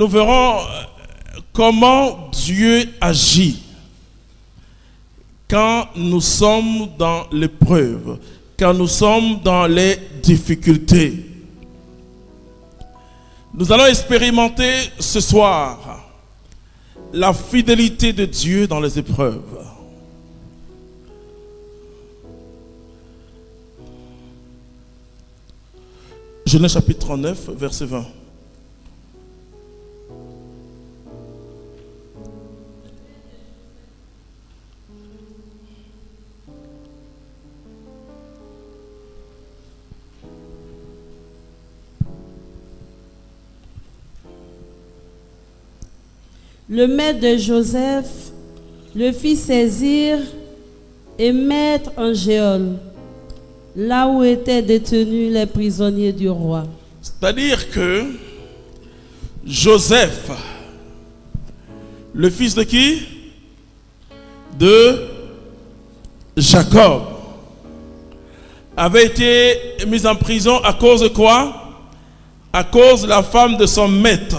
nous verrons comment Dieu agit quand nous sommes dans l'épreuve, quand nous sommes dans les difficultés. Nous allons expérimenter ce soir la fidélité de Dieu dans les épreuves. Genèse chapitre 39, verset 20. Le maître de Joseph le fit saisir et mettre en geôle, là où étaient détenus les prisonniers du roi. C'est-à-dire que Joseph, le fils de qui? De Jacob, avait été mis en prison à cause de quoi? À cause de la femme de son maître.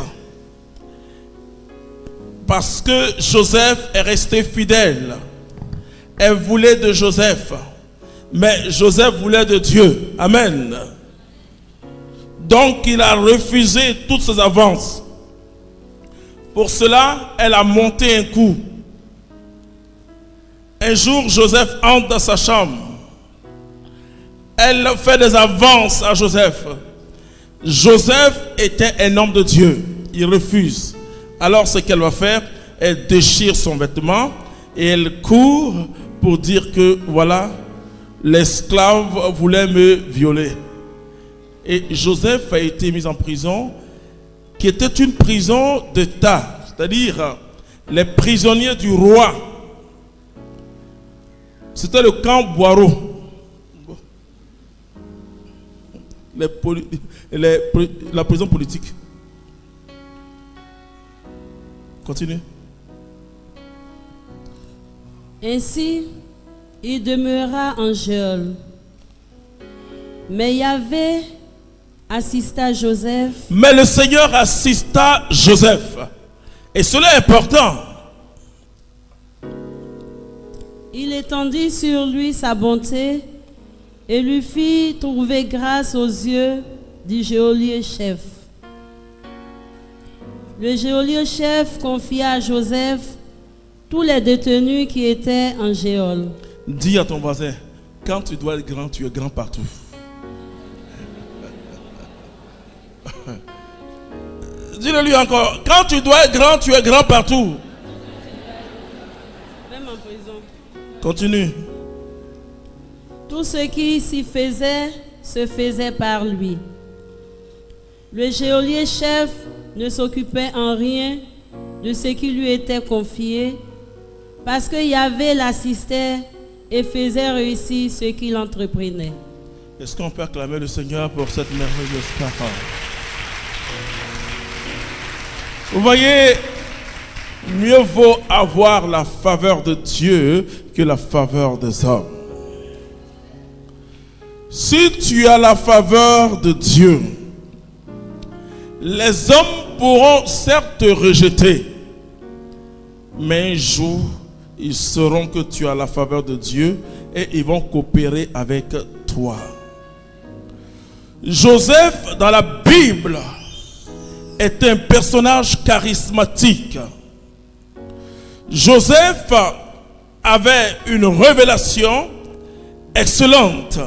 Parce que Joseph est resté fidèle. Elle voulait de Joseph, mais Joseph voulait de Dieu. Amen. Donc il a refusé toutes ses avances. Pour cela, elle a monté un coup. Un jour, Joseph entre dans sa chambre. Elle fait des avances à Joseph. Joseph était un homme de Dieu. Il refuse. Alors ce qu'elle va faire, elle déchire son vêtement et elle court pour dire que voilà, l'esclave voulait me violer. Et Joseph a été mis en prison, qui était une prison d'État, c'est-à-dire les prisonniers du roi. C'était le camp Boireau. La prison politique. Continue. Ainsi, il demeura en geôle. Mais Yahvé assista Joseph. Mais le Seigneur assista Joseph. Et cela est important. Il étendit sur lui sa bonté et lui fit trouver grâce aux yeux du geôlier chef. Le geôlier chef confia à Joseph tous les détenus qui étaient en geôle. Dis à ton voisin, quand tu dois être grand, tu es grand partout. Dis-le-lui encore, quand tu dois être grand, tu es grand partout. Même en prison. Continue. Tout ce qui s'y faisait se faisait par lui. Le geôlier chef ne s'occupait en rien de ce qui lui était confié, parce que Yahvé l'assistait et faisait réussir ce qu'il entreprenait. Est-ce qu'on peut acclamer le Seigneur pour cette merveilleuse parole? Vous voyez, mieux vaut avoir la faveur de Dieu que la faveur des hommes. Si tu as la faveur de Dieu, les hommes pourront certes te rejeter, mais un jour, ils sauront que tu as la faveur de Dieu et ils vont coopérer avec toi. Joseph, dans la Bible, est un personnage charismatique. Joseph avait une révélation excellente.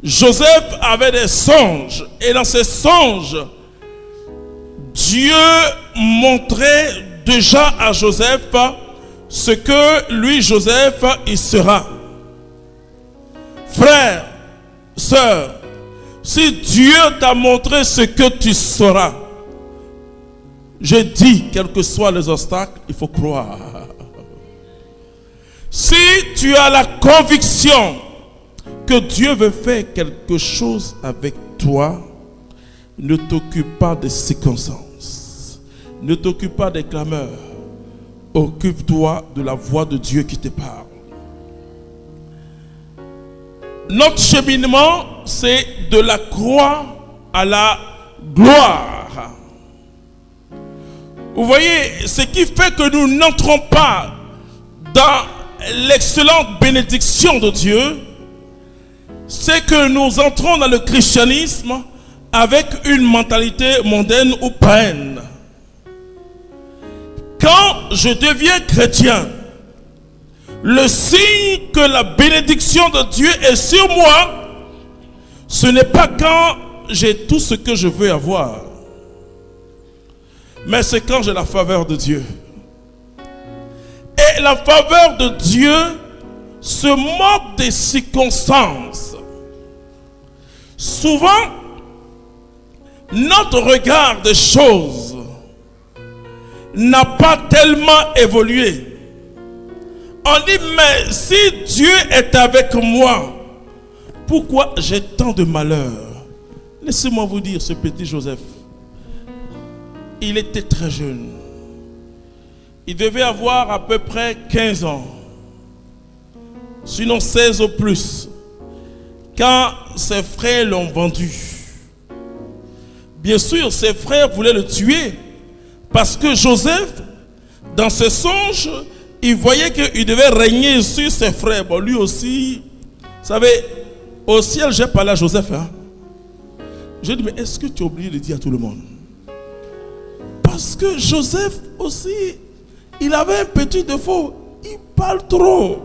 Joseph avait des songes et dans ces songes, Dieu montrait déjà à Joseph ce que lui, Joseph, il sera. Frère, sœur, si Dieu t'a montré ce que tu seras, je dis, quels que soient les obstacles, il faut croire. Si tu as la conviction que Dieu veut faire quelque chose avec toi, ne t'occupe pas des circonstances, ne t'occupe pas des clameurs, occupe-toi de la voix de Dieu qui te parle. Notre cheminement, c'est de la croix à la gloire. Vous voyez, ce qui fait que nous n'entrons pas dans l'excellente bénédiction de Dieu, c'est que nous entrons dans le christianisme avec une mentalité mondaine ou païenne. Quand je deviens chrétien, le signe que la bénédiction de Dieu est sur moi, ce n'est pas quand j'ai tout ce que je veux avoir, mais c'est quand j'ai la faveur de Dieu. Et la faveur de Dieu se moque des circonstances. Souvent, notre regard des choses n'a pas tellement évolué. On dit, mais si Dieu est avec moi, pourquoi j'ai tant de malheur? Laissez-moi vous dire, ce petit Joseph, il était très jeune. Il devait avoir à peu près 15 ans, sinon 16 au plus, quand ses frères l'ont vendu. Bien sûr, ses frères voulaient le tuer, parce que Joseph, dans ses songes, il voyait qu'il devait régner sur ses frères. Bon, lui aussi, vous savez, au ciel, j'ai parlé à Joseph. J'ai dit, mais est-ce que tu as oublié de dire à tout le monde? Parce que Joseph aussi, il avait un petit défaut. Il parle trop.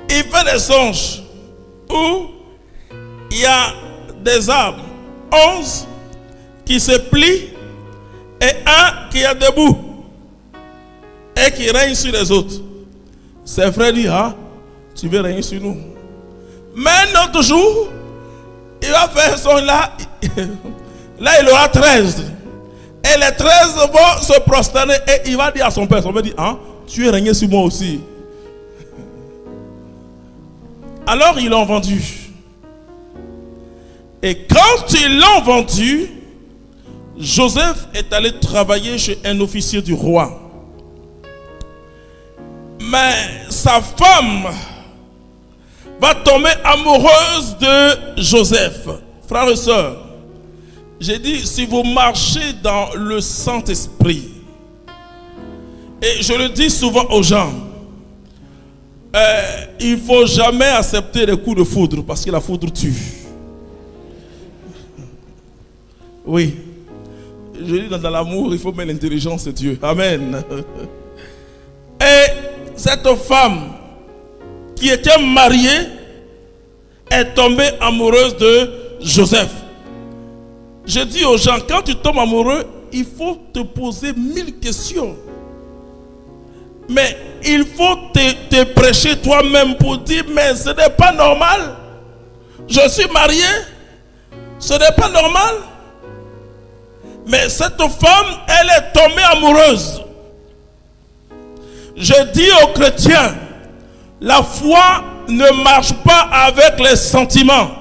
Il fait des songes où il y a des arbres, 11 qui se plient et un qui est debout et qui règne sur les autres. Ses frères disent, ah, tu veux régner sur nous. Mais un autre jour, il va faire son là. Là, il aura 13. Et les 13 vont se prosterner et il va dire à son père dit, ah, tu es régné sur moi aussi. Alors ils l'ont vendu. Et quand ils l'ont vendu, Joseph est allé travailler chez un officier du roi. Mais sa femme va tomber amoureuse de Joseph. Frères et sœurs, j'ai dit, si vous marchez dans le Saint-Esprit, et je le dis souvent aux gens, il ne faut jamais accepter les coups de foudre, parce que la foudre tue. Oui. Je dis, dans l'amour, il faut mettre l'intelligence de Dieu. Amen. Et cette femme qui était mariée est tombée amoureuse de Joseph. Je dis aux gens, quand tu tombes amoureux, il faut te poser 1000 questions. Mais il faut te prêcher toi-même pour dire, mais ce n'est pas normal. Je suis marié. Ce n'est pas normal. Mais cette femme, elle est tombée amoureuse. Je dis aux chrétiens, la foi ne marche pas avec les sentiments.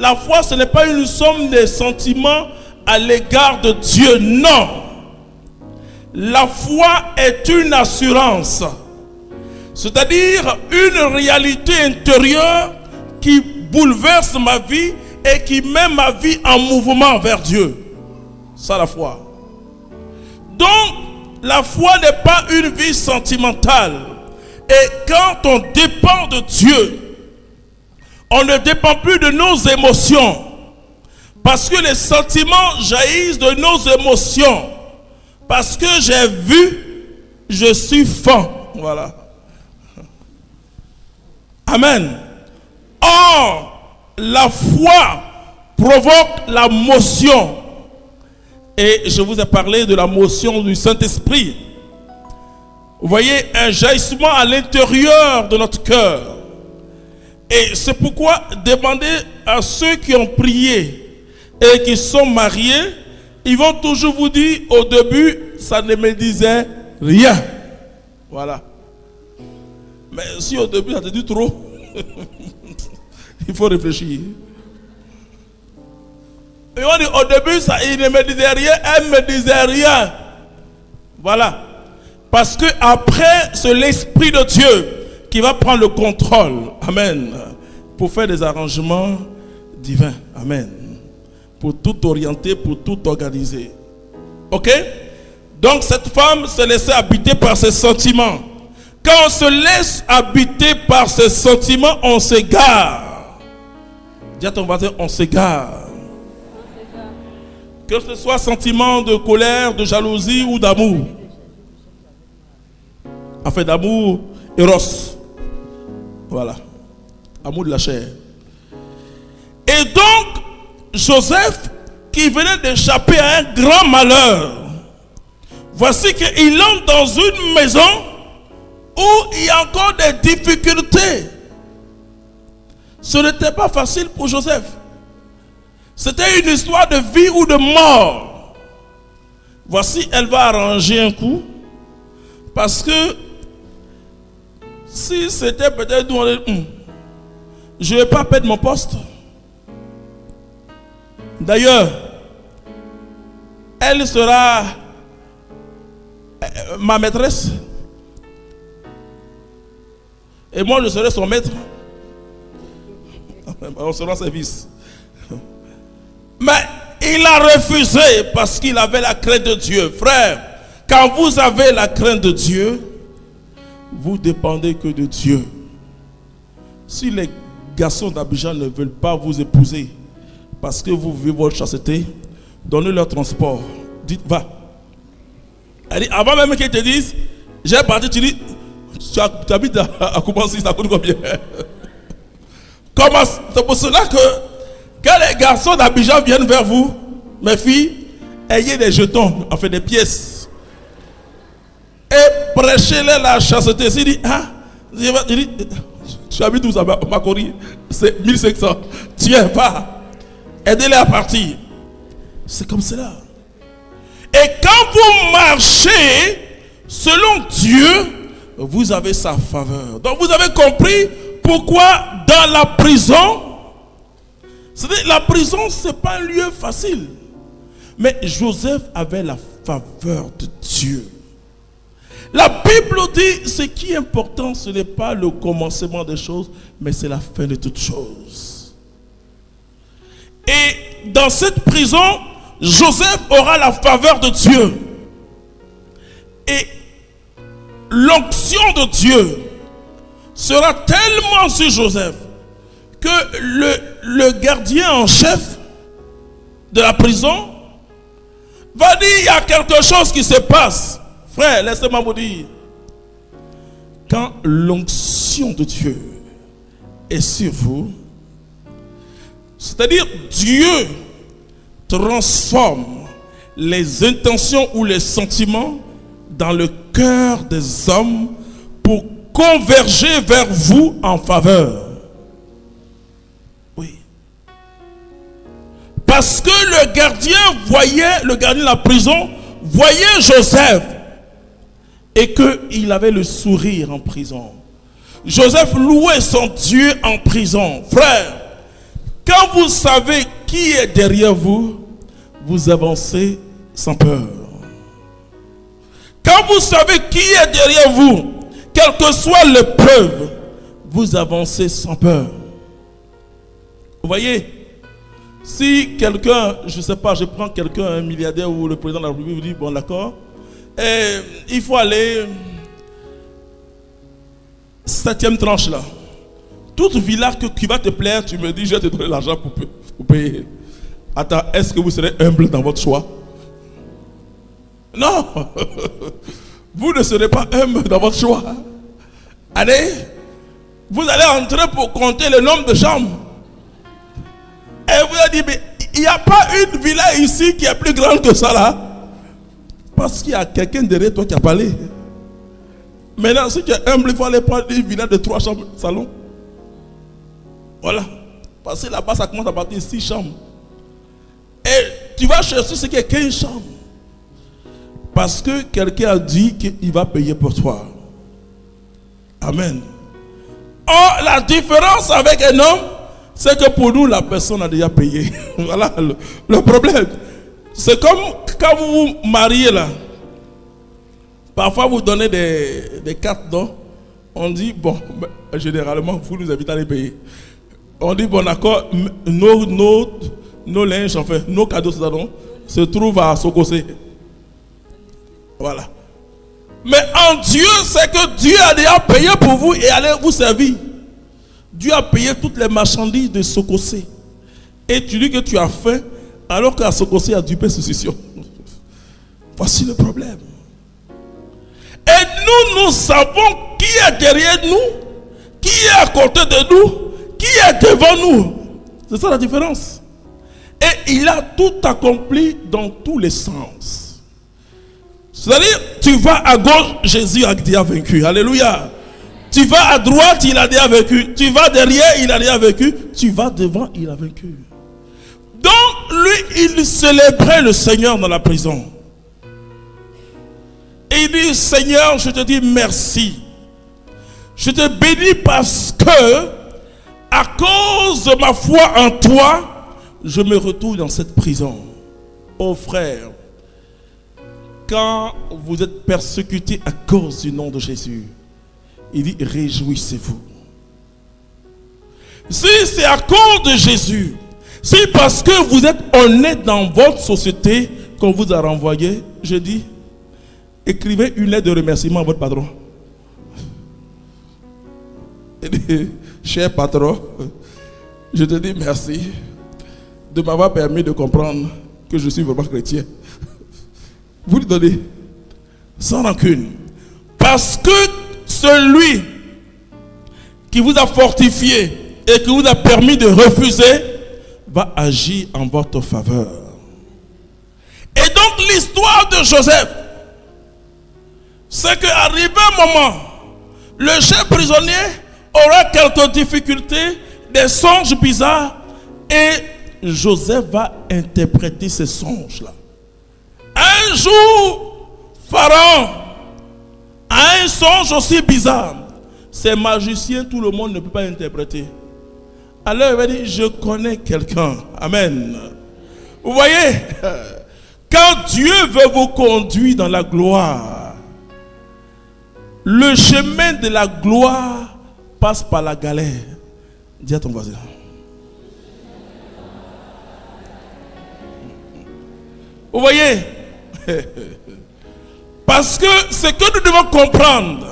La foi, ce n'est pas une somme de sentiments à l'égard de Dieu. Non. La foi est une assurance. C'est-à-dire une réalité intérieure qui bouleverse ma vie et qui met ma vie en mouvement vers Dieu. Ça, la foi. Donc, la foi n'est pas une vie sentimentale. Et quand on dépend de Dieu, on ne dépend plus de nos émotions. Parce que les sentiments jaillissent de nos émotions. Parce que j'ai vu, je suis fan. Voilà. Amen. Or, la foi provoque la motion. Et je vous ai parlé de la motion du Saint-Esprit. Vous voyez, un jaillissement à l'intérieur de notre cœur. Et c'est pourquoi demandez à ceux qui ont prié et qui sont mariés, ils vont toujours vous dire, au début, ça ne me disait rien. Voilà. Mais si au début, ça te dit trop, il faut réfléchir. Et on dit, au début, ça, il ne me disait rien, elle ne me disait rien. Voilà. Parce que après, c'est l'Esprit de Dieu qui va prendre le contrôle. Amen. Pour faire des arrangements divins. Amen. Pour tout orienter, pour tout organiser. Ok? Donc cette femme se laissait habiter par ses sentiments. Quand on se laisse habiter par ses sentiments, on s'égare. Dis à ton voisin, on s'égare. Que ce soit sentiment de colère, de jalousie ou d'amour. Enfin d'amour éros. Voilà. Amour de la chair. Et donc, Joseph, qui venait d'échapper à un grand malheur, voici qu'il entre dans une maison où il y a encore des difficultés. Ce n'était pas facile pour Joseph. C'était une histoire de vie ou de mort. Voici, elle va arranger un coup. Parce que si c'était peut-être je ne vais pas perdre mon poste. D'ailleurs, elle sera ma maîtresse. Et moi, je serai son maître. On sera en service. Mais il a refusé parce qu'il avait la crainte de Dieu. Frère, quand vous avez la crainte de Dieu, vous dépendez que de Dieu. Si les garçons d'Abidjan ne veulent pas vous épouser parce que vous vivez votre chasteté, donnez-leur transport. Dites, va. Elle dit, avant même qu'ils te disent, j'ai parti, tu dis, tu habites à Koumassi, ça coûte combien? C'est pour cela que quand les garçons d'Abidjan viennent vers vous, mes filles, ayez des jetons, enfin des pièces. Et prêchez-les la chasteté. S'il dit, ah, tu habites où ça, Makori? C'est 1500. Tiens, va. Aidez-les à partir. C'est comme cela. Et quand vous marchez selon Dieu, vous avez sa faveur. Donc vous avez compris pourquoi dans la prison, la prison, ce n'est pas un lieu facile. Mais Joseph avait la faveur de Dieu. La Bible dit, ce qui est important, ce n'est pas le commencement des choses, mais c'est la fin de toutes choses. Et dans cette prison, Joseph aura la faveur de Dieu. Et l'onction de Dieu sera tellement sur Joseph que le gardien en chef de la prison va dire, il y a quelque chose qui se passe. Frère, laissez-moi vous dire, quand l'onction de Dieu est sur vous, c'est-à-dire Dieu transforme les intentions ou les sentiments dans le cœur des hommes pour converger vers vous en faveur. Oui. Parce que le gardien de la prison voyait Joseph et qu'il avait le sourire en prison. Joseph louait son Dieu en prison. Frère, quand vous savez qui est derrière vous, vous avancez sans peur. Quand vous savez qui est derrière vous, quelle que soit l'épreuve, vous avancez sans peur. Vous voyez, si quelqu'un, je ne sais pas, je prends quelqu'un, un milliardaire ou le président de la République, vous dit, bon d'accord, il faut aller 7e tranche là. Toute villa qui va te plaire, tu me dis, je vais te donner l'argent pour payer. Attends, est-ce que vous serez humble dans votre choix? Non. Vous ne serez pas humble dans votre choix. Allez, vous allez entrer pour compter le nombre de chambres. Et vous allez dire, mais il n'y a pas une villa ici qui est plus grande que ça là. Parce qu'il y a quelqu'un derrière toi qui a parlé. Maintenant, si tu es humble, il faut aller prendre une villa de 3 chambres, salon. Voilà. Parce que là-bas, ça commence à partir de 6 chambres. Et tu vas chercher ce qui est 15 chambres. Parce que quelqu'un a dit qu'il va payer pour toi. Amen. Or, la différence avec un homme, c'est que pour nous, la personne a déjà payé. Voilà le problème. C'est comme quand vous vous mariez là. Parfois, vous donnez des cartes, non? On dit, bon, généralement, vous nous invitez à les payer. On dit, bon, d'accord, nos linges, enfin, nos cadeaux, se trouvent à Sokosé. Voilà. Mais en Dieu, c'est que Dieu a déjà payé pour vous et allez vous servir. Dieu a payé toutes les marchandises de Sokosé. Et tu dis que tu as faim alors qu'à Sokosé, il y a du pain succession. Voici le problème. Et nous savons qui est derrière nous, qui est à côté de nous, qui est devant nous. C'est ça la différence. Et il a tout accompli dans tous les sens. C'est-à-dire, tu vas à gauche, Jésus a déjà vaincu. Alléluia. Tu vas à droite, il a déjà vaincu. Tu vas derrière, il a déjà vaincu. Tu vas devant, il a vaincu. Donc, lui, il célébrait le Seigneur dans la prison. Et il dit, Seigneur, je te dis merci. Je te bénis parce que, à cause de ma foi en toi, je me retrouve dans cette prison. Oh frère, quand vous êtes persécutés à cause du nom de Jésus, il dit, réjouissez-vous. Si c'est à cause de Jésus, si parce que vous êtes honnête dans votre société qu'on vous a renvoyé, je dis, écrivez une lettre de remerciement à votre patron. Et dit, cher patron, je te dis merci de m'avoir permis de comprendre que je suis vraiment chrétien. Vous lui donnez sans rancune. Parce que celui qui vous a fortifié et qui vous a permis de refuser va agir en votre faveur. Et donc l'histoire de Joseph, c'est qu'arrivé un moment, le chef prisonnier aura quelques difficultés, des songes bizarres, et Joseph va interpréter ces songes-là. Un jour, Pharaon a un songe aussi bizarre. Ces magiciens, tout le monde ne peut pas interpréter. Alors il va dire, je connais quelqu'un. Amen. Vous voyez, quand Dieu veut vous conduire dans la gloire, le chemin de la gloire passe par la galère. Dis à ton voisin. Vous voyez, parce que ce que nous devons comprendre,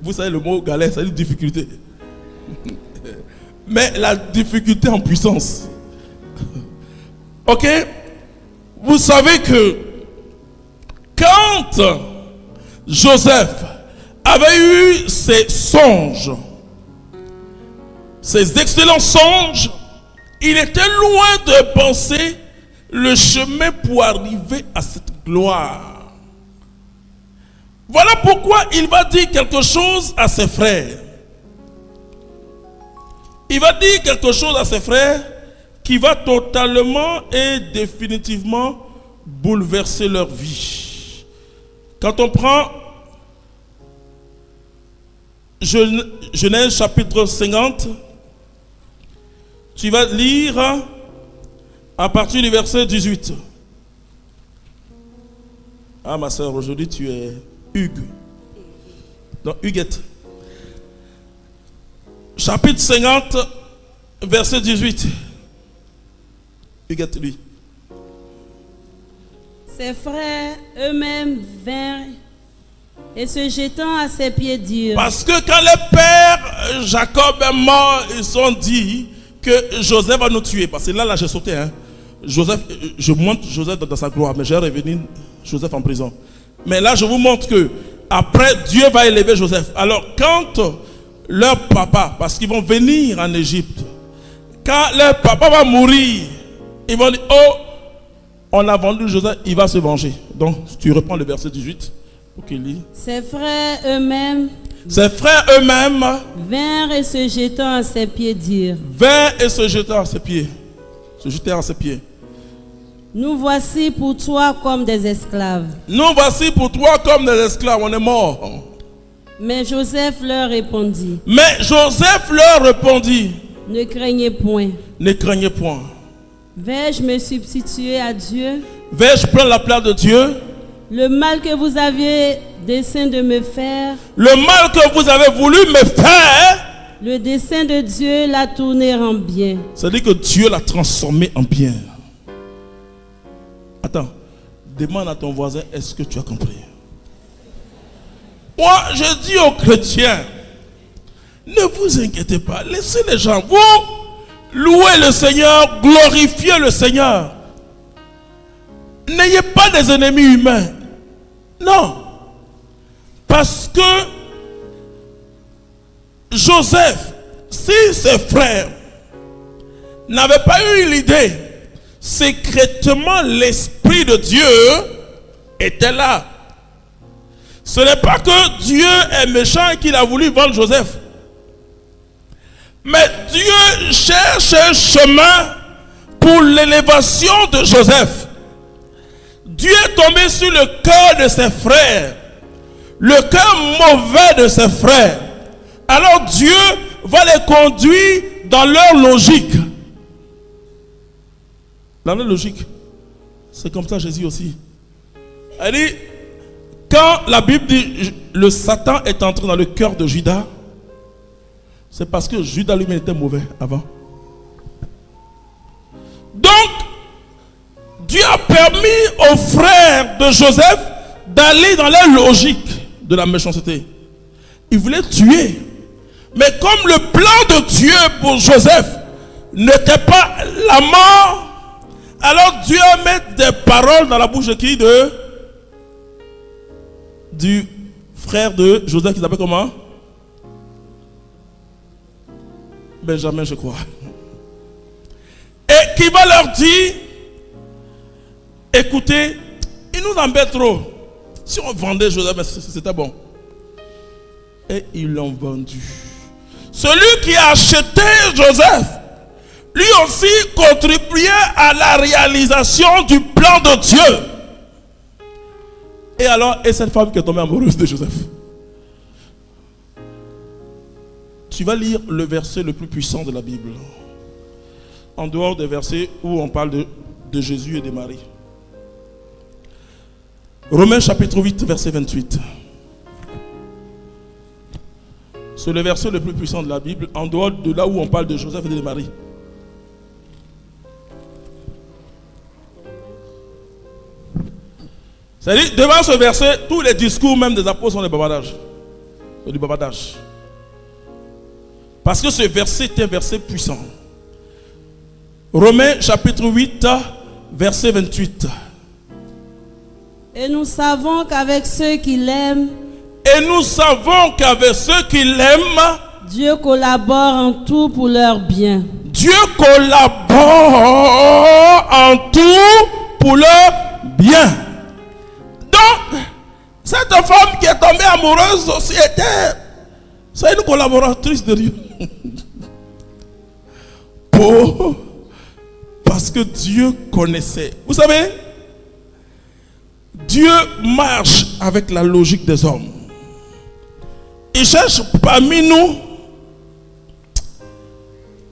vous savez le mot galère, ça veut dire difficulté. Mais la difficulté en puissance. Ok? Vous savez que quand Joseph avait eu ses songes, ses excellents songes, il était loin de penser le chemin pour arriver à cette gloire. Voilà pourquoi il va dire quelque chose à ses frères. Il va dire quelque chose à ses frères qui va totalement et définitivement bouleverser leur vie. Quand on prend Genèse chapitre 50, tu vas lire à partir du verset 18. Ah ma soeur, aujourd'hui tu es Hugues. Non, Huguette. Chapitre 50, verset 18. Huguette, lui. Ses frères eux-mêmes vinrent et se jetant à ses pieds dirent. Parce que quand le père Jacob est mort, ils sont dit que Joseph va nous tuer. Parce que là j'ai sauté. Joseph, je montre Joseph dans sa gloire, mais j'ai revenu Joseph en prison. Mais là je vous montre que après Dieu va élever Joseph. Alors quand leur papa, parce qu'ils vont venir en Égypte, quand leur papa va mourir, ils vont dire, oh, on a vendu Joseph, il va se venger. Donc tu reprends le verset 18 pour qu'il lit. Ses frères eux-mêmes vinrent et se jetant à ses pieds dirent. Vinrent et se jetant à ses pieds. Se jeter à ses pieds. Nous voici pour toi comme des esclaves. Nous voici pour toi comme des esclaves, on est morts. Mais Joseph leur répondit. Ne craignez point. Ne craignez point. Vais-je me substituer à Dieu? Vais-je prendre la place de Dieu? Le mal que vous aviez dessein de me faire. Le mal que vous avez voulu me faire. Le dessein de Dieu l'a tourné en bien. C'est-à-dire que Dieu l'a transformé en bien. Attends. Demande à ton voisin, est-ce que tu as compris? Moi, je dis aux chrétiens, ne vous inquiétez pas, laissez les gens, vous louez le Seigneur, glorifiez le Seigneur. N'ayez pas des ennemis humains. Non. Parce que Joseph, si ses frères n'avaient pas eu l'idée, secrètement l'Esprit de Dieu était là. Ce n'est pas que Dieu est méchant et qu'il a voulu vendre Joseph. Mais Dieu cherche un chemin pour l'élévation de Joseph. Dieu est tombé sur le cœur de ses frères, le cœur mauvais de ses frères. Alors Dieu va les conduire dans leur logique. Dans leur logique. C'est comme ça Jésus aussi. Elle dit, quand la Bible dit le Satan est entré dans le cœur de Judas, c'est parce que Judas lui-même était mauvais avant. Donc, Dieu a permis aux frères de Joseph d'aller dans la logique de la méchanceté. Ils voulaient tuer. Mais comme le plan de Dieu pour Joseph n'était pas la mort, alors Dieu met des paroles dans la bouche de qui? Du frère de Joseph qui s'appelle comment? Benjamin, je crois. Et qui va leur dire, écoutez, il nous embête trop. Si on vendait Joseph, c'était bon. Et ils l'ont vendu. Celui qui a acheté Joseph, lui aussi contribuait à la réalisation du plan de Dieu. Et alors, et cette femme qui est tombée amoureuse de Joseph. Tu vas lire le verset le plus puissant de la Bible. En dehors des versets où on parle de Jésus et de Marie. Romains chapitre 8, verset 28. C'est le verset le plus puissant de la Bible, en dehors de là où on parle de Joseph et de Marie. C'est-à-dire, devant ce verset, tous les discours même des apôtres sont des bavardages. C'est du bavardage. Parce que ce verset est un verset puissant. Romains chapitre 8, verset 28. Et nous savons qu'avec ceux qui l'aiment, Dieu collabore en tout pour leur bien. Dieu collabore en tout pour leur bien. Donc, cette femme qui est tombée amoureuse aussi c'est une collaboratrice de Dieu. Parce que Dieu connaissait. Vous savez, Dieu marche avec la logique des hommes. Il cherche parmi nous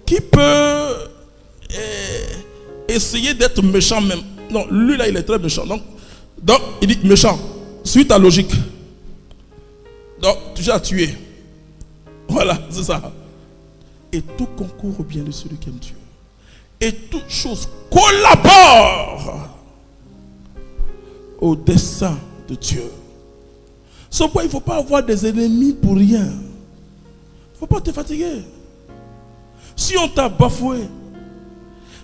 qui peut essayer d'être méchant même. Non, lui là, il est très méchant. Donc il dit méchant. Suis ta logique. Donc, tu as tué. Voilà, c'est ça. Et tout concourt au bien de celui qui aime Dieu. Et toute chose collabore au dessein de Dieu. C'est pourquoi il ne faut pas avoir des ennemis pour rien. Il ne faut pas te fatiguer. Si on t'a bafoué,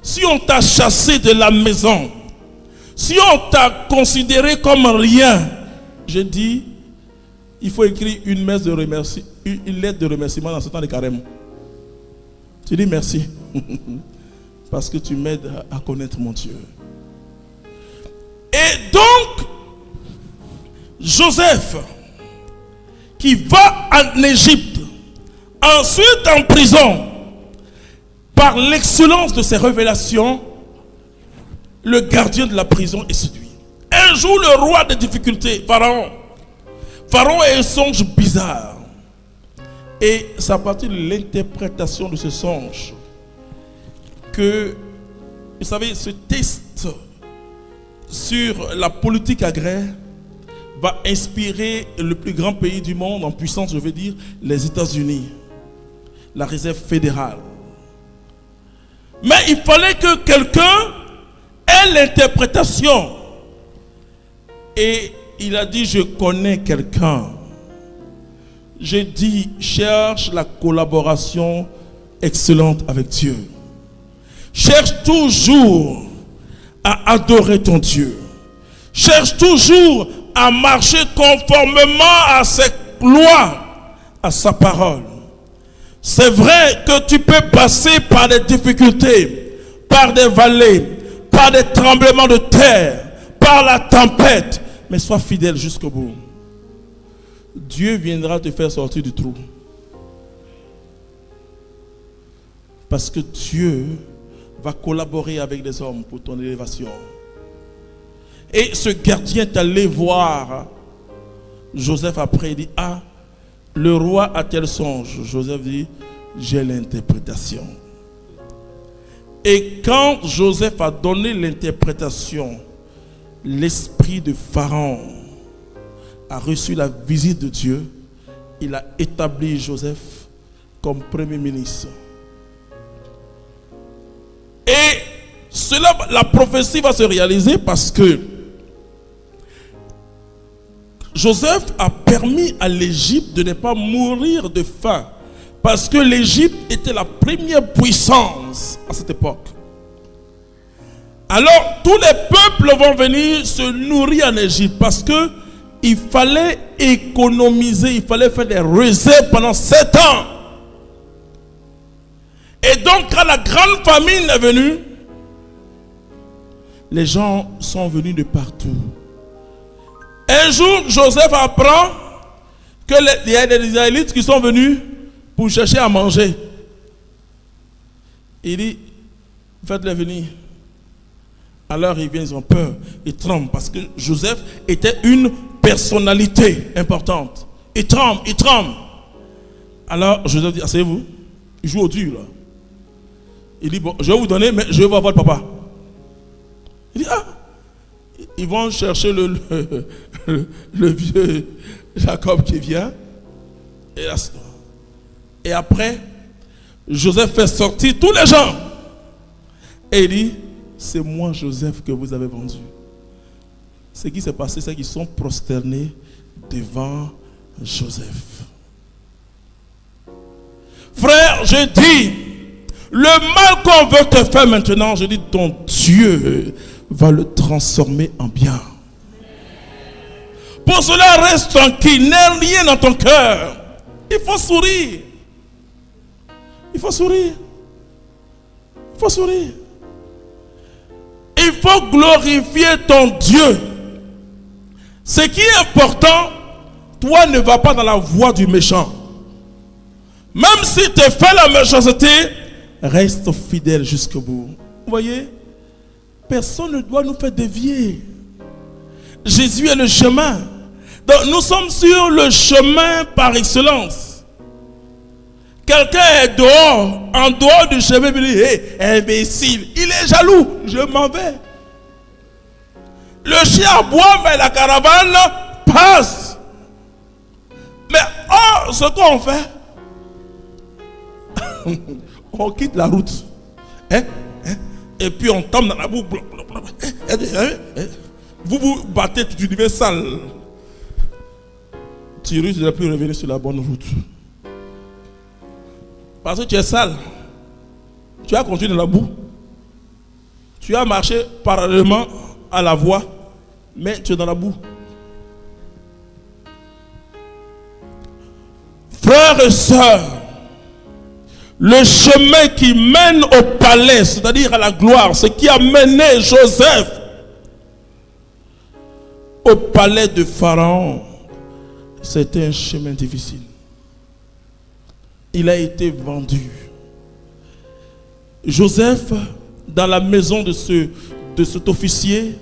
si on t'a chassé de la maison, si on t'a considéré comme rien, je dis, il faut écrire une lettre de remerciement dans ce temps de carême. Tu dis merci. Parce que tu m'aides à connaître mon Dieu. Et donc, Joseph, qui va en Égypte, ensuite en prison, par l'excellence de ses révélations, le gardien de la prison est séduit. Un jour, le roi des difficultés, Pharaon a un songe bizarre. Et c'est à partir de l'interprétation de ce songe que, vous savez, ce test sur la politique agraire va inspirer le plus grand pays du monde en puissance, je veux dire, les États-Unis, la réserve fédérale. Mais il fallait que quelqu'un ait l'interprétation Et il a dit, je connais quelqu'un. J'ai dit, cherche la collaboration excellente avec Dieu. Cherche toujours à adorer ton Dieu. Cherche toujours à marcher conformément à ses lois, à sa parole. C'est vrai que tu peux passer par des difficultés, par des vallées, par des tremblements de terre, par la tempête, mais sois fidèle jusqu'au bout. Dieu viendra te faire sortir du trou. Parce que Dieu va collaborer avec des hommes pour ton élévation. Et ce gardien est allé voir Joseph après, il dit, ah, le roi a tel songe. Joseph dit, j'ai l'interprétation. Et quand Joseph a donné l'interprétation, l'esprit de Pharaon a reçu la visite de Dieu. Il a établi Joseph comme premier ministre. Et cela, la prophétie va se réaliser parce que Joseph a permis à l'Égypte de ne pas mourir de faim. Parce que l'Égypte était la première puissance à cette époque. Alors, tous les peuples vont venir se nourrir en Égypte parce que il fallait économiser, il fallait faire des réserves pendant 7 ans. Et donc, quand la grande famine est venue, les gens sont venus de partout. Un jour, Joseph apprend qu'il y a des Israélites qui sont venus pour chercher à manger. Il dit, faites-les venir. Alors ils viennent, ils ont peur, ils tremblent parce que Joseph était une personnalité importante. Il tremble. Alors Joseph dit, asseyez-vous. Il joue au dur là. Il dit, bon, je vais vous donner, mais je vais voir votre papa. Il dit, ah, ils vont chercher le vieux Jacob qui vient. Et après, Joseph fait sortir tous les gens. Et il dit, c'est moi Joseph que vous avez vendu. Ce qui s'est passé, c'est qu'ils sont prosternés devant Joseph. Frère, je dis, le mal qu'on veut te faire maintenant, je dis, ton Dieu va le transformer en bien. Pour cela, reste tranquille, n'aie rien dans ton cœur. Il faut sourire. Il faut sourire. Il faut sourire. Il faut glorifier ton Dieu. Ce qui est important, toi ne vas pas dans la voie du méchant. Même si tu fais la méchanceté, reste fidèle jusqu'au bout. Vous voyez, personne ne doit nous faire dévier. Jésus est le chemin. Donc nous sommes sur le chemin par excellence. Quelqu'un est dehors, en dehors du chemin, il dit, hey, imbécile, il est jaloux, je m'en vais. Le chien aboie, mais la caravane passe. Mais oh, ce qu'on fait, on quitte la route. Et puis on tombe dans la boue. Vous vous battez, tu deviens sale. Tu risques de ne plus revenir sur la bonne route. Parce que tu es sale. Tu as continué dans la boue. Tu as marché parallèlement à la voie, mais tu es dans la boue. Frères et sœurs, le chemin qui mène au palais, c'est-à-dire à la gloire, ce qui a mené Joseph au palais de Pharaon, c'était un chemin difficile. Il a été vendu. Joseph, dans la maison de cet officier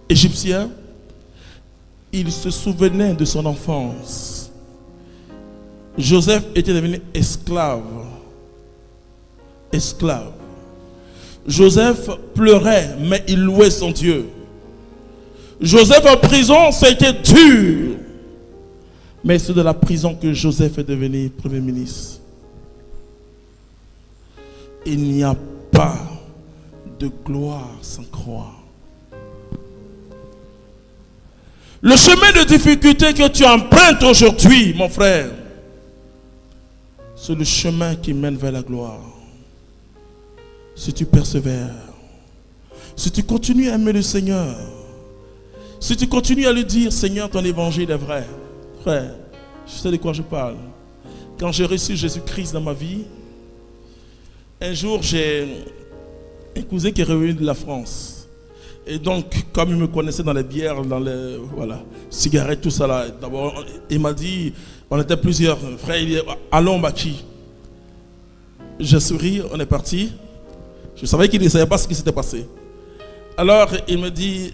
égyptien, il se souvenait de son enfance. Joseph était devenu esclave. Esclave. Joseph pleurait, mais il louait son Dieu. Joseph en prison, c'était dur. Mais c'est de la prison que Joseph est devenu premier ministre. Il n'y a pas de gloire sans croix. Le chemin de difficulté que tu empruntes aujourd'hui, mon frère, c'est le chemin qui mène vers la gloire. Si tu persévères, si tu continues à aimer le Seigneur, si tu continues à lui dire, Seigneur, ton évangile est vrai. Frère, je sais de quoi je parle. Quand j'ai reçu Jésus-Christ dans ma vie, un jour, j'ai un cousin qui est revenu de la France. Et donc, comme il me connaissait dans les bières, dans les cigarettes, tout ça là, d'abord, il m'a dit, on était plusieurs frères, il dit, allons Baki. J'ai souri, on est parti. Je savais qu'il ne savait pas ce qui s'était passé. Alors, il me dit,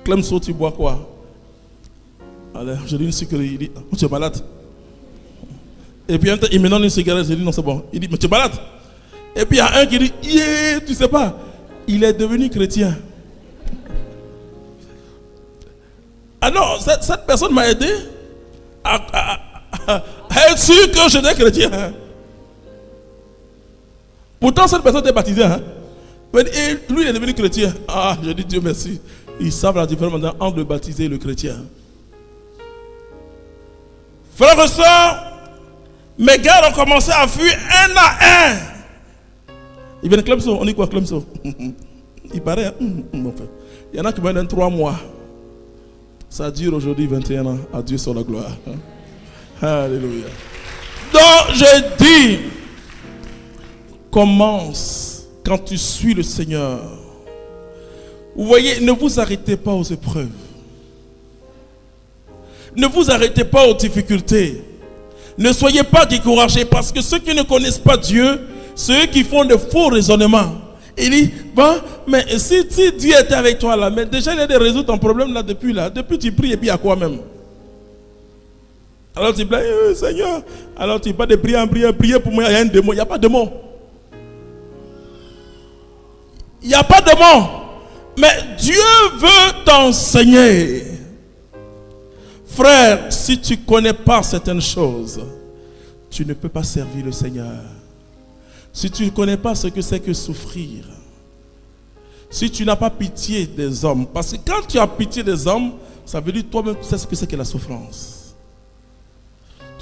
Clemso, tu bois quoi? Alors, je lui ai dit une cigarette, il dit, tu es malade. Et puis, il me donne une cigarette, je lui dis, non, c'est bon. Il dit, mais tu es malade? Et puis, il y a un qui dit, yeah, tu sais pas, il est devenu chrétien. Ah non, cette personne m'a aidé à être sûr que j'étais chrétien. Pourtant, cette personne était baptisée. Et lui, il est devenu chrétien. Ah, je dis Dieu merci. Ils savent la différence entre le baptisé et le chrétien. Frères et sœurs, mes gars ont commencé à fuir un à un. Ils viennent Clemso, on dit quoi Clemso? Il paraît, mon frère. Il y en a qui viennent 3 mois. Ça dure aujourd'hui 21 ans. À Dieu soit la gloire. Alléluia. Donc je dis, commence quand tu suis le Seigneur. Vous voyez, ne vous arrêtez pas aux épreuves. Ne vous arrêtez pas aux difficultés. Ne soyez pas découragés parce que ceux qui ne connaissent pas Dieu, ceux qui font de faux raisonnements, il dit, bon, mais si Dieu était avec toi là, mais déjà il a résolu ton problème là, depuis tu pries et puis à quoi même? Alors tu dis, Seigneur, alors tu pas de prier pour moi, il y a un démon, il n'y a pas de démon. Il n'y a pas de démon. Mais Dieu veut t'enseigner. Frère, si tu ne connais pas certaines choses, tu ne peux pas servir le Seigneur. Si tu ne connais pas ce que c'est que souffrir, si tu n'as pas pitié des hommes, parce que quand tu as pitié des hommes, ça veut dire toi-même tu sais ce que c'est que la souffrance.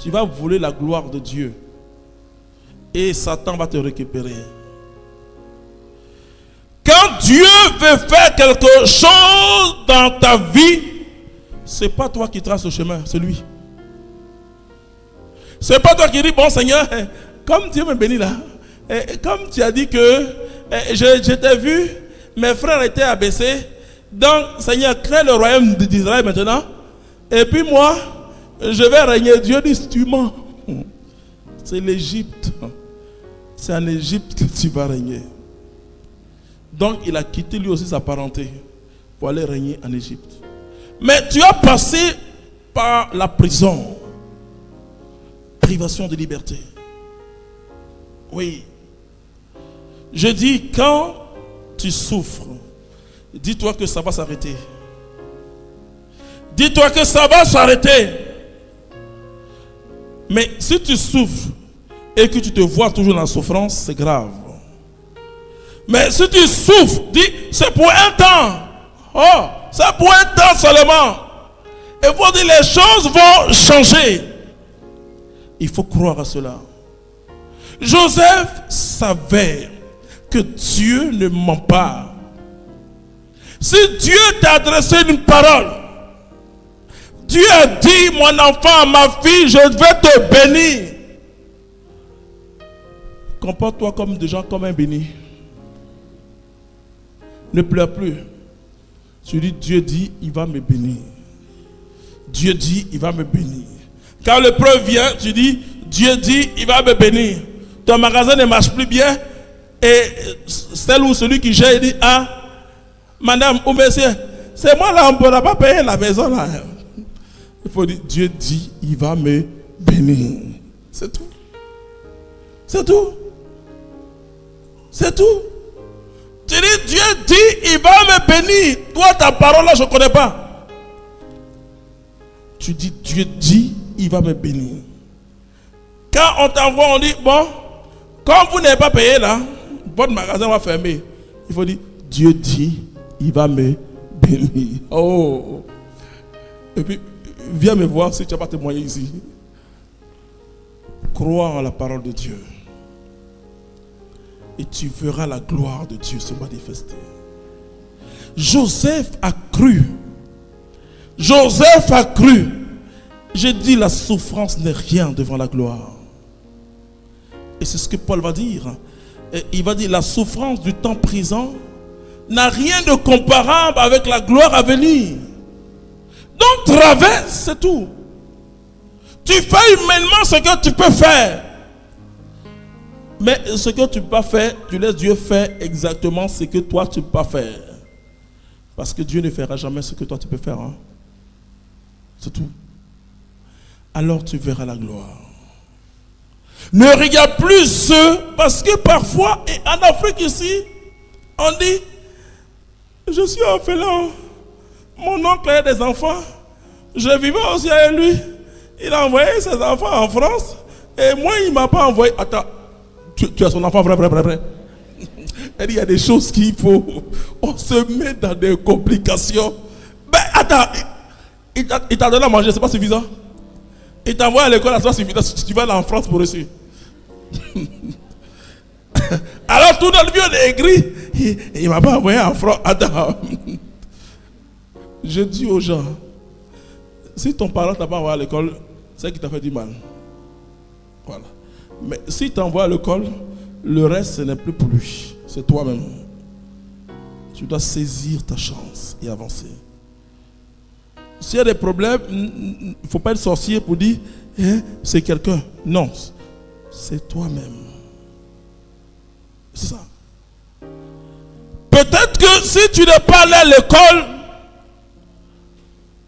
Tu vas voler la gloire de Dieu et Satan va te récupérer. Quand Dieu veut faire quelque chose dans ta vie, ce n'est pas toi qui traces le chemin, c'est lui. Ce n'est pas toi qui dis, bon Seigneur, comme Dieu me bénit là, comme tu as dit que je t'ai vu, mes frères étaient abaissés, donc Seigneur, crée le royaume d'Israël maintenant, et puis moi, je vais régner. Dieu dit, tu mens. C'est l'Égypte. C'est en Égypte que tu vas régner. Donc il a quitté lui aussi sa parenté pour aller régner en Égypte. Mais tu as passé par la prison, privation de liberté. Oui. Je dis, quand tu souffres, dis-toi que ça va s'arrêter. Dis-toi que ça va s'arrêter. Mais si tu souffres et que tu te vois toujours dans la souffrance, c'est grave. Mais si tu souffres, dis, c'est pour un temps. Oh, c'est pour un temps seulement. Et vous dites, les choses vont changer. Il faut croire à cela. Joseph savait que Dieu ne ment pas. Si Dieu t'a adressé une parole, Dieu a dit, mon enfant, ma fille, je vais te bénir. Comporte-toi comme des gens, comme un béni. Ne pleure plus. Tu dis, Dieu dit, il va me bénir. Dieu dit, il va me bénir. Quand l'épreuve vient, tu dis, Dieu dit, il va me bénir. Ton magasin ne marche plus bien. Et celle ou celui qui gère, il dit, ah, madame ou monsieur, c'est moi là, on ne pourra pas payer la maison là. Il faut dire, Dieu dit, il va me bénir. C'est tout. C'est tout. C'est tout. Tu dis, Dieu dit, il va me bénir. Toi, ta parole là, je ne connais pas. Tu dis, Dieu dit, il va me bénir. Quand on t'envoie, on dit, bon, comme vous n'avez pas payé là, votre magasin va fermer. Il faut dire, Dieu dit, il va me bénir. Oh, Et puis, viens me voir si tu n'as pas témoigné ici. Crois en la parole de Dieu. Et tu verras la gloire de Dieu se manifester. Joseph a cru. Joseph a cru. J'ai dit la souffrance n'est rien devant la gloire. Et c'est ce que Paul va dire. Et il va dire la souffrance du temps présent n'a rien de comparable avec la gloire à venir. Donc traverse, c'est tout. Tu fais humainement ce que tu peux faire. Mais ce que tu ne peux pas faire, tu laisses Dieu faire exactement ce que toi tu ne peux pas faire. Parce que Dieu ne fera jamais ce que toi tu peux faire. Hein? C'est tout. Alors tu verras la gloire. Ne regarde plus ceux, parce que parfois, et en Afrique ici, on dit, je suis orphelin, mon oncle a des enfants, je vivais aussi avec lui, il a envoyé ses enfants en France, et moi il ne m'a pas envoyé. Attends, tu as son enfant vrai. Il y a des choses qu'il faut, on se met dans des complications. Ben attends, il t'a donné à manger, c'est pas suffisant. Il t'envoie à l'école, c'est pas suffisant. Tu vas aller en France pour reçu. Alors tout dans le vieux est écrit, il ne m'a pas envoyé en France. Attends. Je dis aux gens, si ton parent t'a pas envoyé à l'école, c'est qu'il t'a fait du mal. Voilà. Mais si t'envoie à l'école, le reste ce n'est plus pour lui. C'est toi-même. Tu dois saisir ta chance et avancer. S'il y a des problèmes, il ne faut pas être sorcier pour dire c'est quelqu'un. Non, c'est toi-même. C'est ça. Peut-être que si tu n'es pas allé à l'école,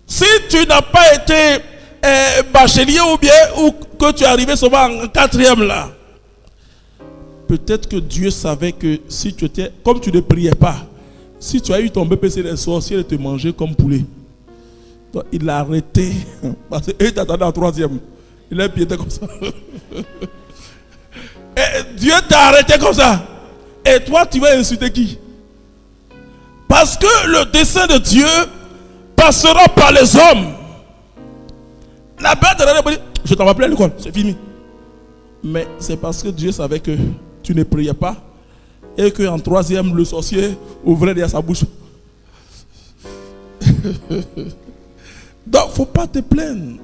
si tu n'as pas été bachelier ou que tu es arrivé seulement en 4e là, peut-être que Dieu savait que si tu étais, comme tu ne priais pas, si tu as eu ton BPC, les sorciers te mangeaient comme poulet. Donc, il l'a arrêté parce qu'il t'attendait en 3e. Il a piété comme ça. Et Dieu t'a arrêté comme ça. Et toi, tu vas insulter qui? Parce que le dessein de Dieu passera par les hommes. La bête de la je t'en vais plus à l'école, c'est fini. Mais c'est parce que Dieu savait que tu ne priais pas et qu'en 3e, le sorcier ouvrait derrière sa bouche. Donc, il ne faut pas te plaindre. Il ne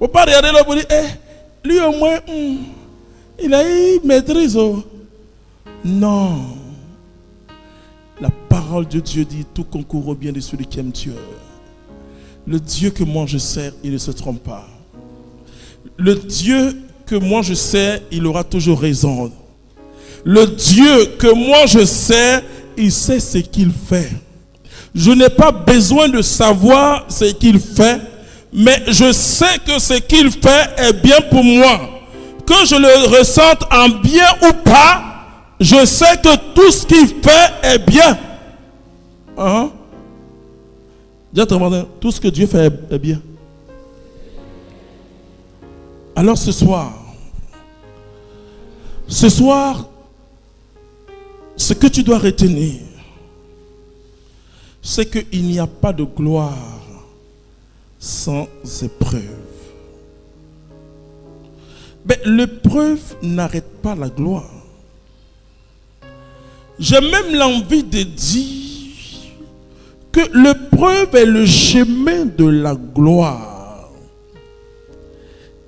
faut pas regarder l'homme et dire, lui au moins, il a eu maîtrise. Non. La parole de Dieu dit, tout concourt au bien de celui qui aime Dieu. Le Dieu que moi je sers, il ne se trompe pas. Le Dieu que moi je sers, il aura toujours raison. Le Dieu que moi je sers, il sait ce qu'il fait. Je n'ai pas besoin de savoir ce qu'il fait, mais je sais que ce qu'il fait est bien pour moi. Que je le ressente en bien ou pas, je sais que tout ce qu'il fait est bien. Tout ce que Dieu fait est bien. Alors ce soir, ce que tu dois retenir, c'est qu'il n'y a pas de gloire sans épreuve. Mais l'épreuve n'arrête pas la gloire. J'ai même l'envie de dire que l'épreuve est le chemin de la gloire.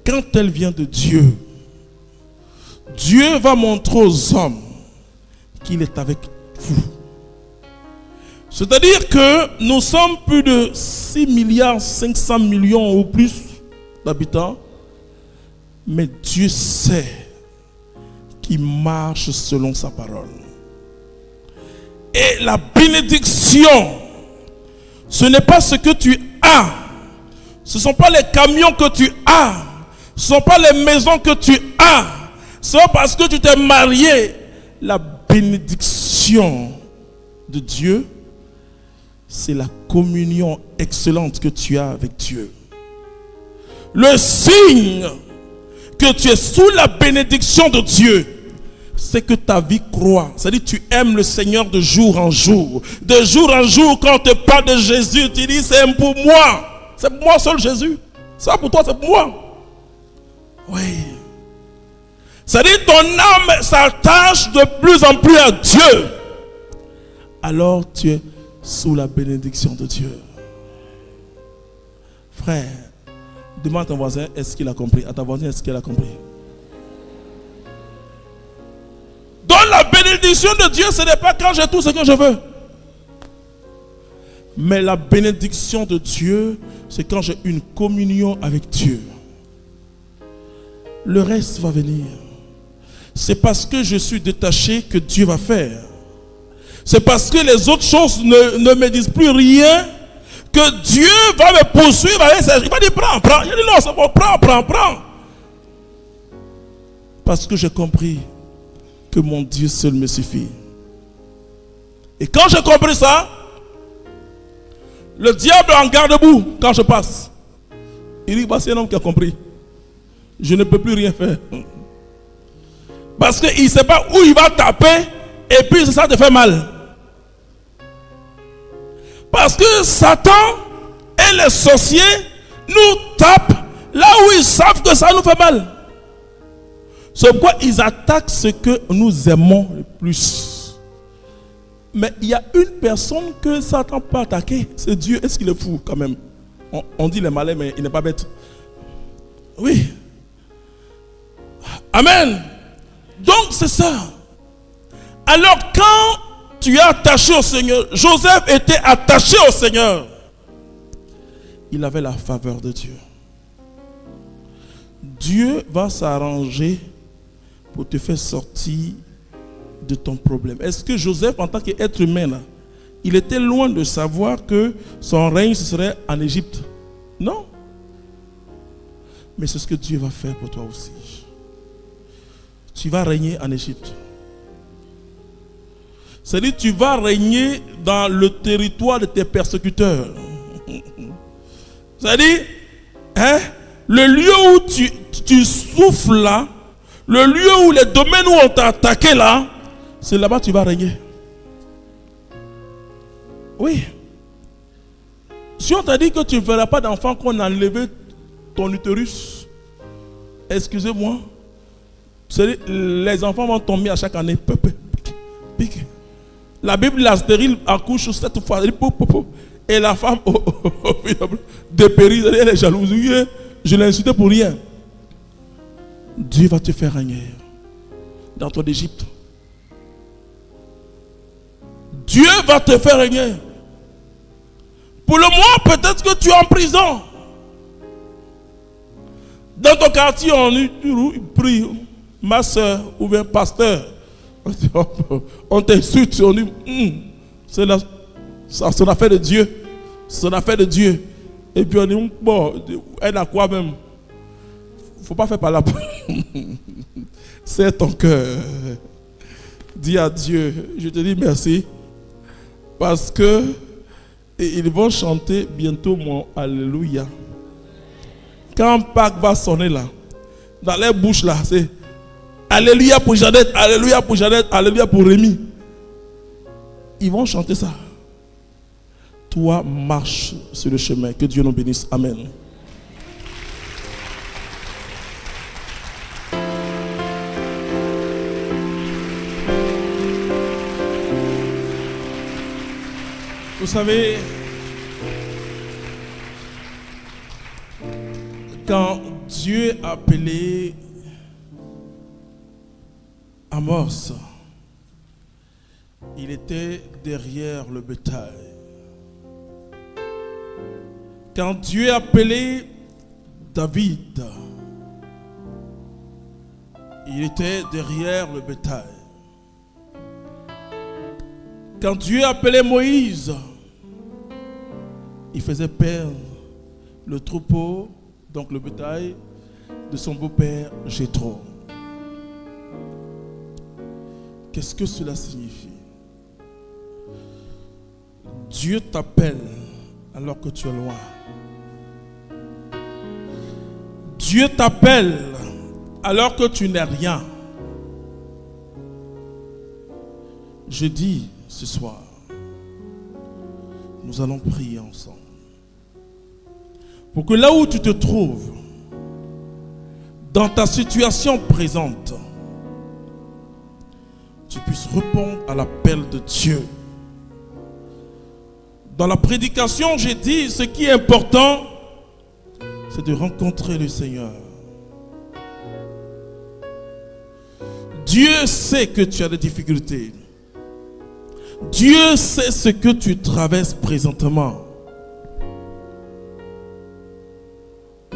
Quand elle vient de Dieu, Dieu va montrer aux hommes qu'il est avec vous. C'est-à-dire que nous sommes plus de 6 milliards 500 millions ou plus d'habitants, mais Dieu sait qu'il marche selon sa parole. Et la bénédiction, ce n'est pas ce que tu as, ce ne sont pas les camions que tu as, ce ne sont pas les maisons que tu as, c'est parce que tu t'es marié. La bénédiction de Dieu, c'est la communion excellente que tu as avec Dieu. Le signe que tu es sous la bénédiction de Dieu, c'est que ta vie croît. C'est-à-dire que tu aimes le Seigneur de jour en jour. De jour en jour, quand on te parle de Jésus, tu dis c'est pour moi. C'est pour moi seul Jésus. Ça pour toi, c'est pour moi. Oui. C'est-à-dire ton âme s'attache de plus en plus à Dieu. Alors tu es sous la bénédiction de Dieu. Frère, demande à ton voisin, est-ce qu'il a compris? À ta voisine, est-ce qu'elle a compris? Donc la bénédiction de Dieu, ce n'est pas quand j'ai tout ce que je veux. Mais la bénédiction de Dieu, c'est quand j'ai une communion avec Dieu. Le reste va venir. C'est parce que je suis détaché que Dieu va faire. C'est parce que les autres choses ne me disent plus rien que Dieu va me poursuivre avec ça. Il va dire prends. Il dit non, c'est bon, prends. Parce que j'ai compris que mon Dieu seul me suffit. Et quand j'ai compris ça, le diable en garde-boue quand je passe. Il dit, bah, c'est un homme qui a compris. Je ne peux plus rien faire. Parce qu'il ne sait pas où il va taper et puis ça te fait mal. Parce que Satan et les sorciers nous tapent là où ils savent que ça nous fait mal. C'est pourquoi ils attaquent ce que nous aimons le plus. Mais il y a une personne que Satan peut attaquer, c'est Dieu. Est-ce qu'il est fou quand même? On dit les malais, mais il n'est pas bête. Oui. Amen. Donc c'est ça. Alors quand tu es attaché au Seigneur, Joseph était attaché au Seigneur. Il avait la faveur de Dieu. Dieu va s'arranger pour te faire sortir de ton problème. Est-ce que Joseph, en tant qu'être humain, là, il était loin de savoir que son règne ce serait en Égypte? Non. Mais c'est ce que Dieu va faire pour toi aussi. Tu vas régner en Égypte. C'est-à-dire tu vas régner dans le territoire de tes persécuteurs. C'est-à-dire, le lieu où tu souffles là, le lieu où les domaines où on t'a attaqué là, c'est là-bas que tu vas régner. Oui. Si on t'a dit que tu ne feras pas d'enfant, qu'on a enlevé ton utérus, excusez-moi, les enfants vont tomber à chaque année. Pique. La Bible, la stérile accouche 7 fois. Et la femme dépérit, elle est jalouse. Je l'ai insulté pour rien. Dieu va te faire régner dans ton Égypte. Dieu va te faire régner. Pour le moment, peut-être que tu es en prison. Dans ton quartier, on prie, ma soeur ou bien pasteur. On t'insulte, on dit, c'est une affaire de Dieu. C'est une affaire de Dieu. Et puis on dit, bon, elle a quoi même? Il ne faut pas faire par là. C'est ton cœur. Dis à Dieu, je te dis merci. Parce que ils vont chanter bientôt mon Alléluia. Quand Pâques va sonner là, dans les bouches là, c'est Alléluia pour Jeannette, Alléluia pour Jeannette, Alléluia pour Rémi. Ils vont chanter ça. Toi, marche sur le chemin. Que Dieu nous bénisse. Amen. Vous savez, quand Dieu a appelé Amos, il était derrière le bétail. Quand Dieu a appelé David, il était derrière le bétail. Quand Dieu a appelé Moïse, il faisait perdre le troupeau, donc le bétail, de son beau-père Jéthro. Qu'est-ce que cela signifie? Dieu t'appelle alors que tu es loin. Dieu t'appelle alors que tu n'es rien. Je dis ce soir, nous allons prier ensemble. Pour que là où tu te trouves, dans ta situation présente, tu puisses répondre à l'appel de Dieu. Dans la prédication, j'ai dit, ce qui est important, c'est de rencontrer le Seigneur. Dieu sait que tu as des difficultés. Dieu sait ce que tu traverses présentement.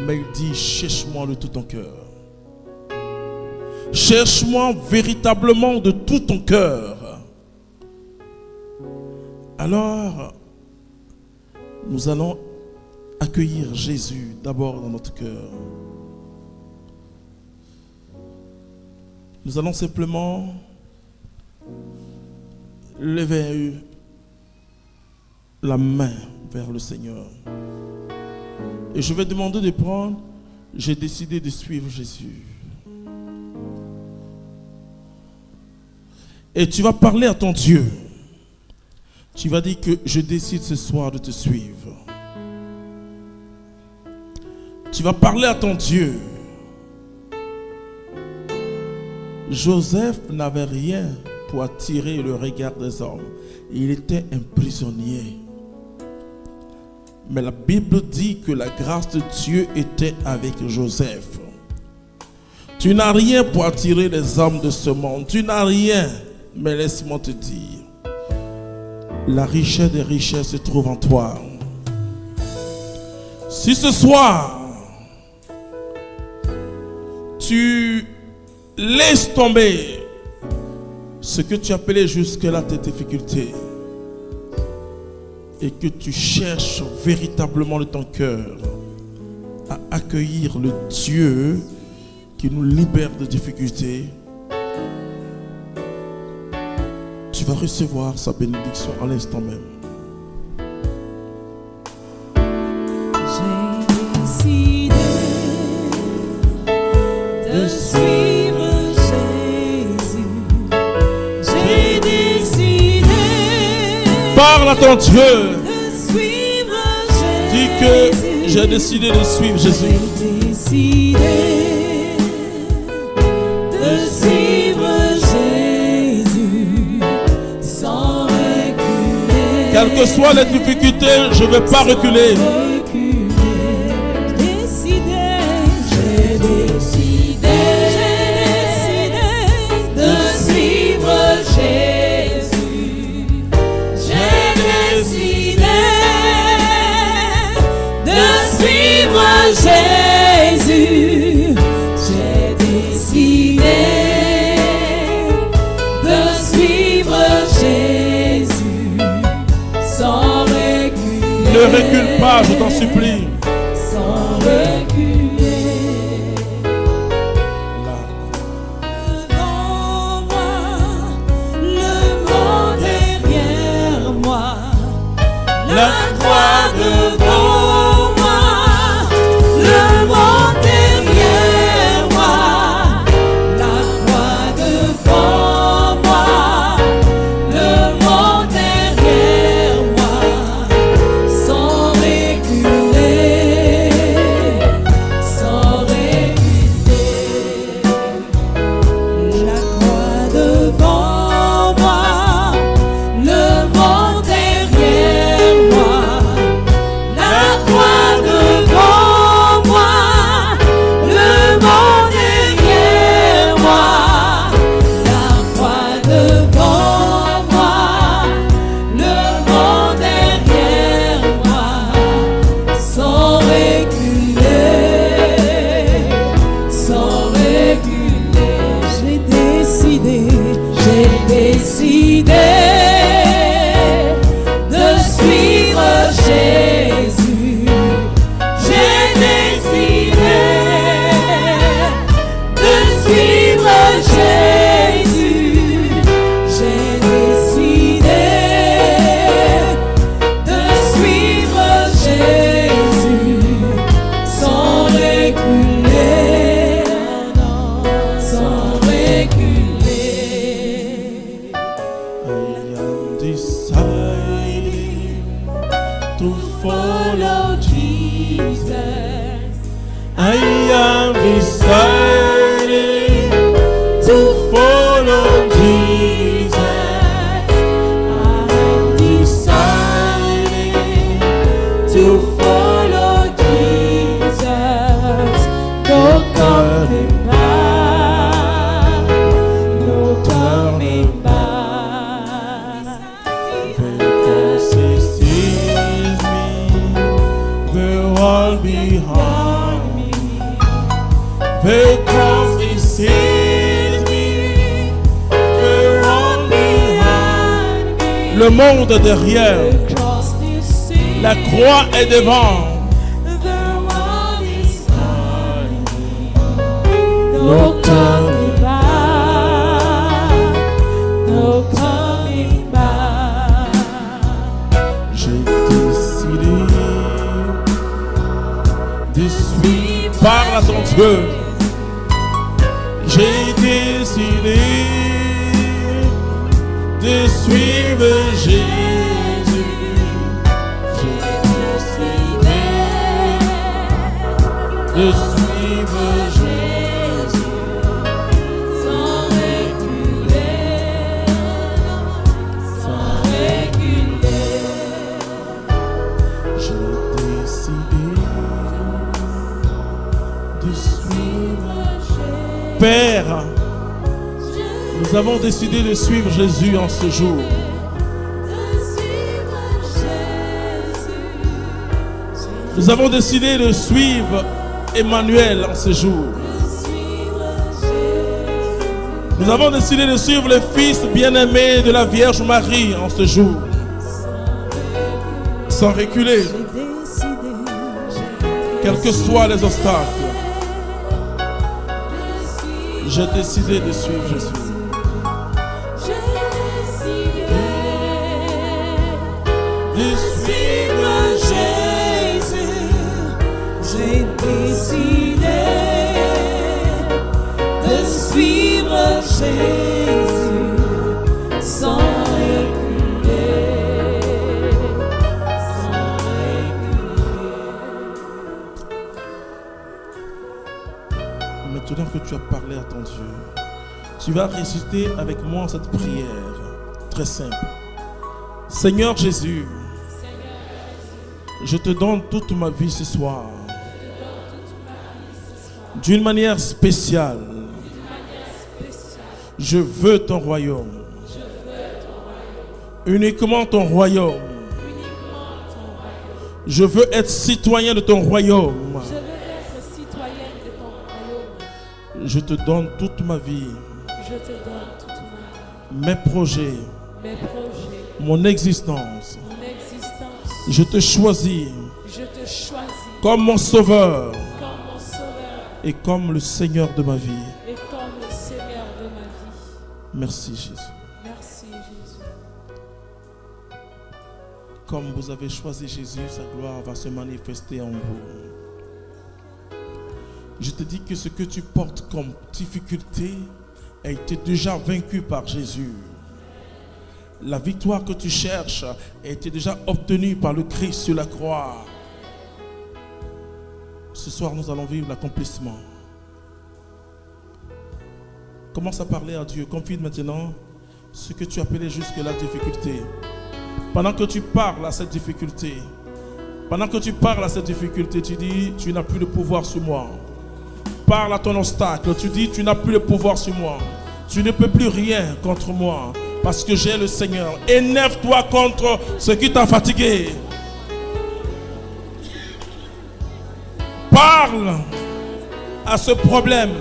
Mais il dit, cherche-moi de tout ton cœur. Cherche-moi véritablement de tout ton cœur. Alors, nous allons accueillir Jésus d'abord dans notre cœur. Nous allons simplement lever la main vers le Seigneur. Et je vais demander de prendre, j'ai décidé de suivre Jésus. Et tu vas parler à ton Dieu. Tu vas dire que je décide ce soir de te suivre. Tu vas parler à ton Dieu. Joseph n'avait rien pour attirer le regard des hommes. Il était un prisonnier. Mais la Bible dit que la grâce de Dieu était avec Joseph. Tu n'as rien pour attirer les hommes de ce monde. Tu n'as rien. Mais laisse-moi te dire, la richesse des richesses se trouve en toi. Si ce soir, tu laisses tomber ce que tu appelais jusque-là tes difficultés et que tu cherches véritablement de ton cœur à accueillir le Dieu qui nous libère de difficultés, tu vas recevoir sa bénédiction à l'instant même. J'ai décidé de suivre Jésus. J'ai décidé. Parle à ton Dieu. De suivre Jésus. Dis que j'ai décidé de suivre Jésus. J'ai décidé de suivre Jésus sans reculer. Quelles que soient les difficultés, je ne vais pas reculer. J'ai décidé de suivre Jésus. J'ai décidé de suivre Jésus. J'ai décidé de suivre Jésus sans reculer. Ne recule pas, je t'en supplie. Sans reculer. Devant moi, le monde derrière moi. La croix devant moi, le monde derrière moi. La croix devant moi, le monde derrière moi. Sans reculer, sans reculer. La croix devant moi, le monde derrière moi. La croix devant moi, le monde derrière moi. La croix devant moi, le monde derrière moi. Sans reculer, sans reculer. J'ai décidé de suivre Jésus. J'ai décidé de suivre Jésus. J'ai décidé de suivre Jésus sans reculer, sans reculer. I am deciding to follow Follow Jesus. because he sees me, the one behind me. Le monde derrière, The cross is seen, la croix est devant. the one is behind me. No coming back, no coming back. J'ai décidé de suivre. Parle à ton Dieu. J'ai décidé de suivre Jésus. J'ai décidé de suivre Jésus. Sans reculer, sans reculer. J'ai décidé de suivre. Père, nous avons décidé de suivre Jésus en ce jour. Nous avons décidé de suivre Emmanuel en ce jour. Nous avons décidé de suivre le Fils bien-aimé de la Vierge Marie en ce jour. Sans reculer, quels que soient les obstacles. J'ai décidé de suivre Jésus. De suivre Jésus, j'ai décidé de suivre Jésus sans reculer, sans reculer. Maintenant que tu as parlé à ton Dieu, tu vas réciter avec moi cette prière très simple. Seigneur Jésus, je te donne toute ma vie ce soir. D'une manière spéciale, je veux ton royaume. Uniquement ton royaume. Je veux être citoyen de ton royaume. Je veux être citoyenne de ton royaume. Je te donne toute ma vie, Je te donne toute ma vie, mes projets, mes projets, mon existence. mon existence. Je te choisis Je te choisis comme mon sauveur comme mon sauveur et comme le Seigneur de ma vie. et comme le Seigneur de ma vie. Merci Jésus. Merci Jésus. Comme vous avez choisi Jésus, sa gloire va se manifester en vous. Je te dis que ce que tu portes comme difficulté a été déjà vaincu par Jésus. La victoire que tu cherches a été déjà obtenue par le Christ sur la croix. Ce soir, nous allons vivre l'accomplissement. Commence à parler à Dieu. Confie maintenant ce que tu appelais jusque la difficulté. Pendant que tu parles à cette difficulté, tu dis, tu n'as plus de pouvoir sur moi. Parle à ton obstacle, tu dis, tu n'as plus de pouvoir sur moi. Tu ne peux plus rien contre moi, parce que j'ai le Seigneur. Énerve-toi contre ce qui t'a fatigué. Parle à ce problème,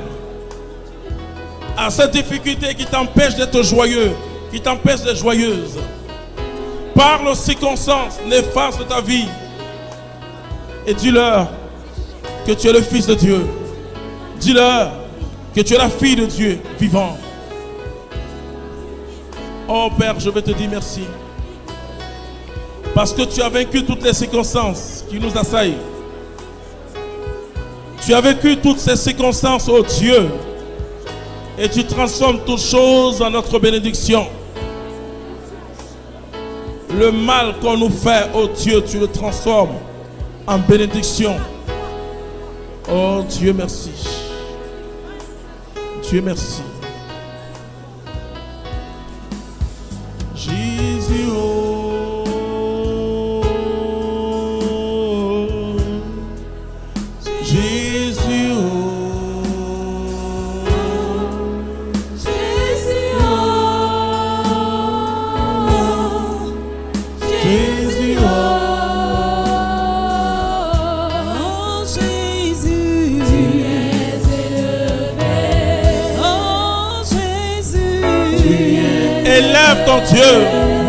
à cette difficulté qui t'empêche d'être joyeux, qui t'empêche d'être joyeuse. Parle aux circonstances néfastes de ta vie et dis-leur que tu es le Fils de Dieu. Dis-leur que tu es la fille de Dieu vivant. Oh Père, je veux te dire merci. Parce que tu as vaincu toutes les circonstances qui nous assaillent. Tu as vécu toutes ces circonstances, oh Dieu. Et tu transformes toutes choses en notre bénédiction. Le mal qu'on nous fait, oh Dieu, tu le transformes en bénédiction. Oh Dieu, merci. Dieu, merci. Jésus, oh. Jésus, oh. Jésus, oh. Jésus, oh. Jésus, tu es élevé. Élève ton Dieu.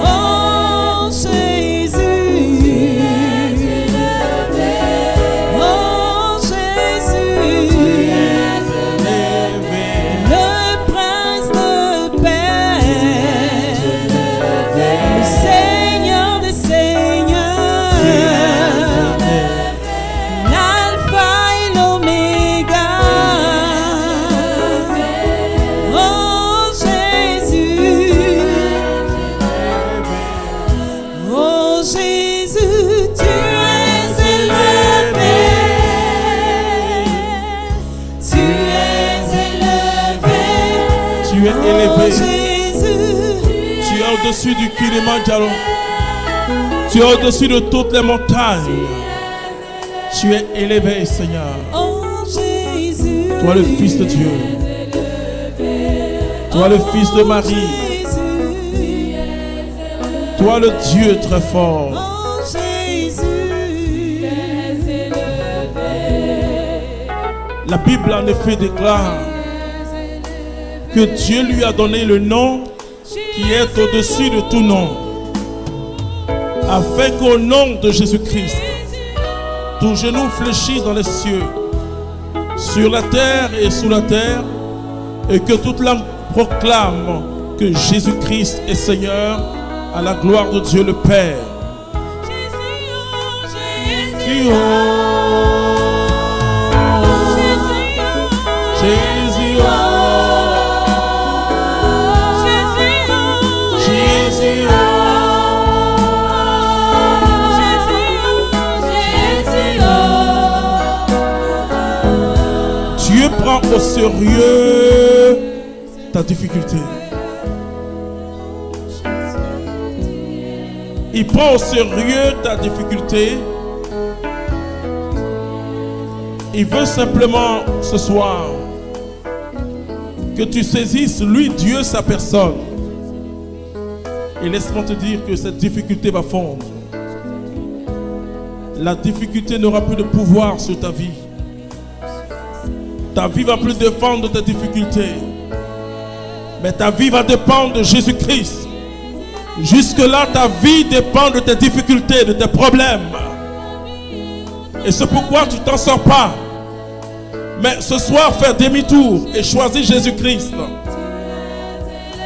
Oh Jésus, oh Jésus, le prince de paix, le Seigneur des seigneurs, l'alpha et l'oméga. Oh Jésus, oh Jésus, tu es élevé, tu es élevé, Tu es oh élevé. Jésus, Tu es au-dessus du Kilimandjaro. Tu es au-dessus de toutes les montagnes. Tu es élevé, Seigneur. oh Jésus, Toi le Fils de Dieu. Toi le Fils de Marie. Jésus, Toi le Dieu très fort. oh Jésus, La Bible en effet déclare que Dieu lui a donné le nom qui est au-dessus de tout nom, afin qu'au nom de Jésus-Christ, tout genou fléchisse dans les cieux, sur la terre et sous la terre, et que toute langue proclame que Jésus-Christ est Seigneur, à la gloire de Dieu le Père. Jésus, oh, Jésus, oh, Jésus, oh. Dieu prend au sérieux ta difficulté. Il prend au sérieux ta difficulté. Il veut simplement ce soir que tu saisisses lui, Dieu, sa personne. Et laisse-moi te dire que cette difficulté va fondre. La difficulté n'aura plus de pouvoir sur ta vie. Ta vie va plus dépendre de tes difficultés. Mais ta vie va dépendre de Jésus-Christ. Jusque-là, ta vie dépend de tes difficultés, de tes problèmes. Et c'est pourquoi tu ne t'en sors pas. Mais ce soir, fais demi-tour et choisis Jésus-Christ.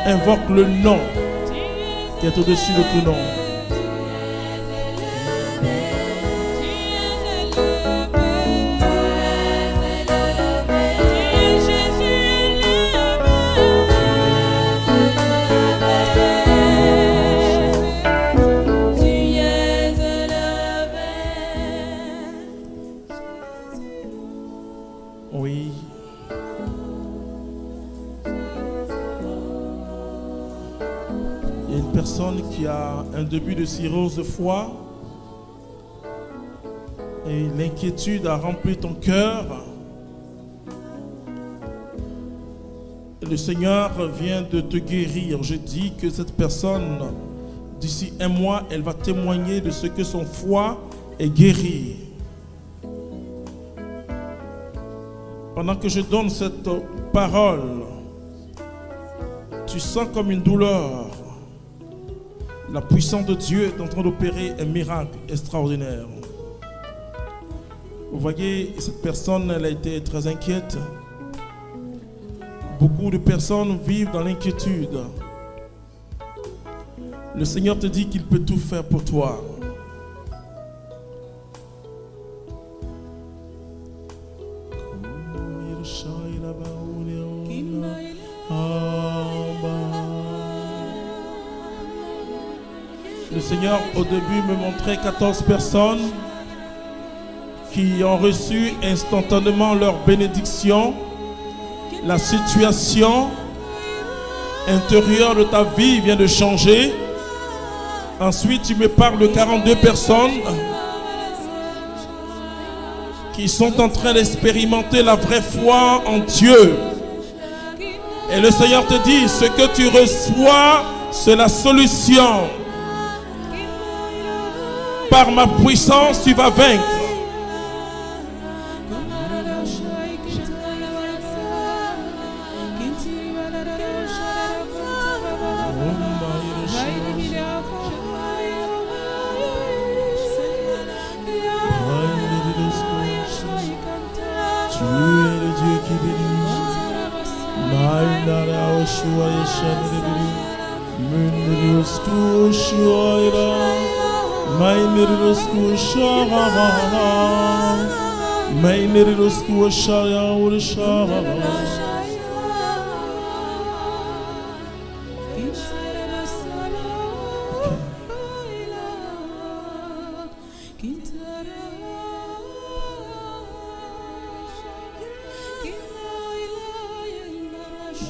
Invoque le nom qui est au-dessus de tout nom. Oui. Il y a une personne qui a un début de cirrhose de foie et l'inquiétude a rempli ton cœur. Et le Seigneur vient de te guérir. Je dis que cette personne, d'ici un mois, elle va témoigner de ce que son foie est guéri. Pendant que je donne cette parole, tu sens comme une douleur. La puissance de Dieu est en train d'opérer un miracle extraordinaire. Vous voyez, cette personne, elle a été très inquiète. Beaucoup de personnes vivent dans l'inquiétude. Le Seigneur te dit qu'il peut tout faire pour toi. Le Seigneur au début me montrait 14 personnes qui ont reçu instantanément leur bénédiction. La situation intérieure de ta vie vient de changer. Ensuite, tu me parles de 42 personnes qui sont en train d'expérimenter la vraie foi en Dieu. Et le Seigneur te dit, ce que tu reçois, c'est la solution. Par ma puissance, tu vas vaincre. Dieu qui bénit. Maïnara Oshua Yeshaniri. Munirusku Shuaira. Maïnirusku Shara. Maïnirusku Shaya Urshara.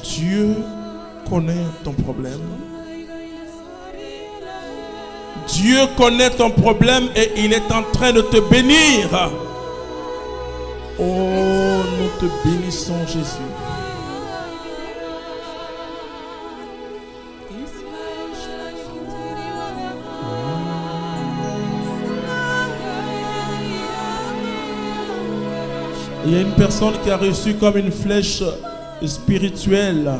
Dieu connaît ton problème. Dieu connaît ton problème et il est en train de te bénir. Oh, nous te bénissons, Jésus. Il y a une personne qui a reçu comme une flèche spirituelle.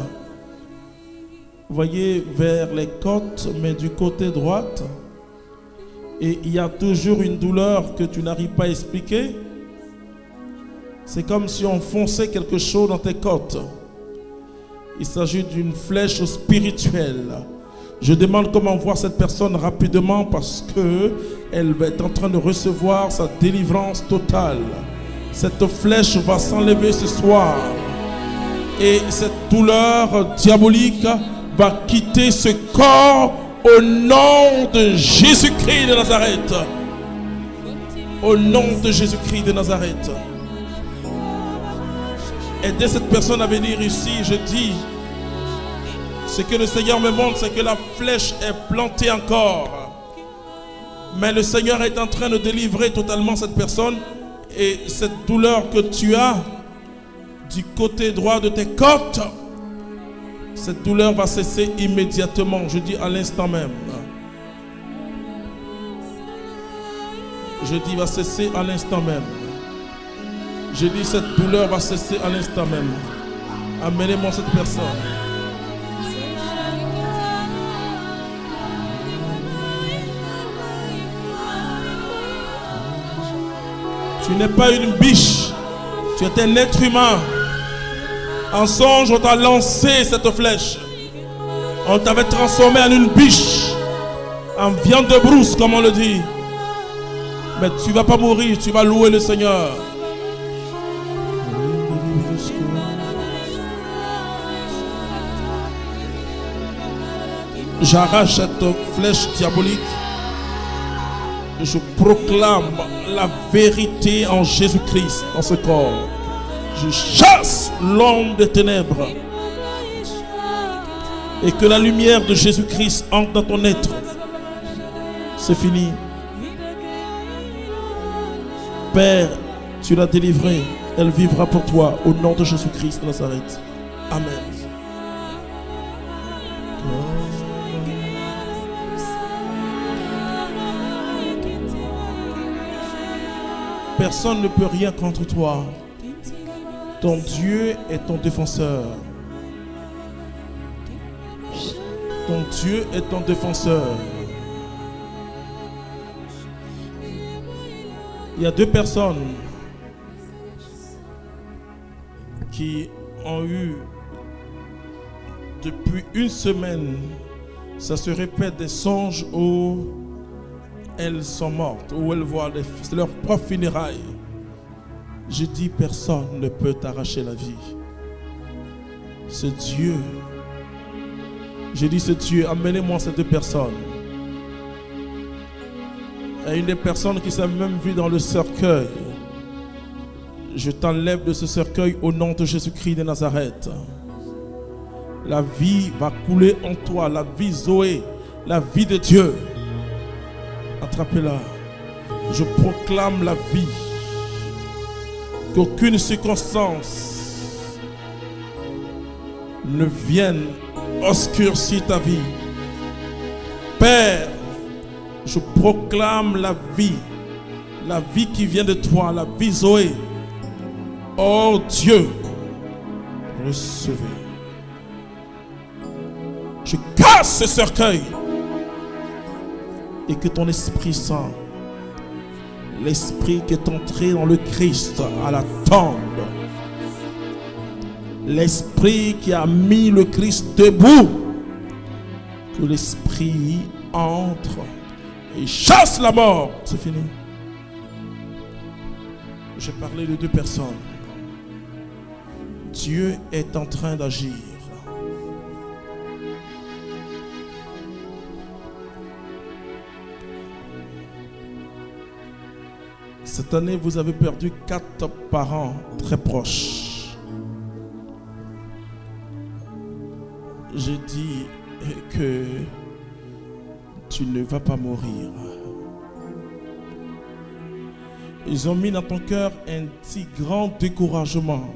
Vous voyez, vers les côtes, mais du côté droite. Et il y a toujours une douleur que tu n'arrives pas à expliquer. C'est comme si on fonçait quelque chose dans tes côtes. Il s'agit d'une flèche spirituelle. Je demande comment voir cette personne rapidement parce qu'elle va être en train de recevoir sa délivrance totale. Cette flèche va s'enlever ce soir. Et cette douleur diabolique va quitter ce corps au nom de Jésus-Christ de Nazareth. Au nom de Jésus-Christ de Nazareth. Aidez cette personne à venir ici. Je dis, ce que le Seigneur me montre, c'est que la flèche est plantée encore. Mais le Seigneur est en train de délivrer totalement cette personne. Et cette douleur que tu as du côté droit de tes côtes, cette douleur va cesser immédiatement. Je dis à l'instant même. Je dis va cesser à l'instant même. Je dis cette douleur va cesser à l'instant même. Amenez-moi cette personne. Tu n'es pas une biche. Tu es un être humain. En songe, on t'a lancé cette flèche. On t'avait transformé en une biche. En viande de brousse, comme on le dit. Mais tu ne vas pas mourir, tu vas louer le Seigneur. J'arrache cette flèche diabolique. Je proclame la vérité en Jésus-Christ dans ce corps. Je chasse l'homme des ténèbres. Et que la lumière de Jésus-Christ entre dans ton être. C'est fini. Père, tu l'as délivrée. Elle vivra pour toi au nom de Jésus-Christ de Nazareth. Amen. Personne ne peut rien contre toi. Ton Dieu est ton défenseur. Ton Dieu est ton défenseur. Il y a deux personnes qui ont eu depuis une semaine, ça se répète des songes où elles sont mortes, où elles voient leurs propres funérailles. Je dis, personne ne peut t'arracher la vie. C'est Dieu. Je dis, c'est Dieu. Amenez-moi ces deux personnes. Et une des personnes qui s'est même vue dans le cercueil. Je t'enlève de ce cercueil au nom de Jésus-Christ de Nazareth. La vie va couler en toi, la vie Zoé, la vie de Dieu. Attrapez-la. Je proclame la vie. Qu'aucune circonstance ne vienne obscurcir ta vie. Père, je proclame la vie qui vient de toi, la vie Zoé. Oh Dieu, recevez. Je casse ce cercueil et que ton Esprit Saint, l'Esprit qui est entré dans le Christ à la tombe, L'esprit qui a mis le Christ debout, que l'esprit entre et chasse la mort. C'est fini. J'ai parlé de deux personnes. Dieu est en train d'agir. Cette année, vous avez perdu 4 parents très proches. J'ai dit que tu ne vas pas mourir. Ils ont mis dans ton cœur un si grand découragement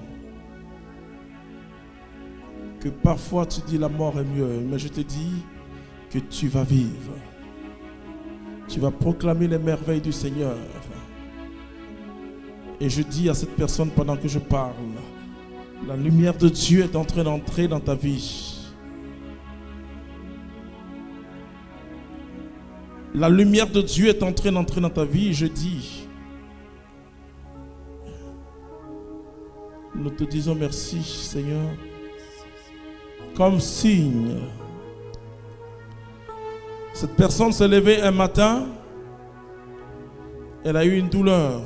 que parfois tu dis la mort est mieux. Mais je te dis que tu vas vivre. Tu vas proclamer les merveilles du Seigneur. Et je dis à cette personne pendant que je parle, la lumière de Dieu est en train d'entrer dans ta vie. La lumière de Dieu est en train d'entrer dans ta vie. Et je dis, nous te disons merci, Seigneur, comme signe. Cette personne s'est levée un matin, elle a eu une douleur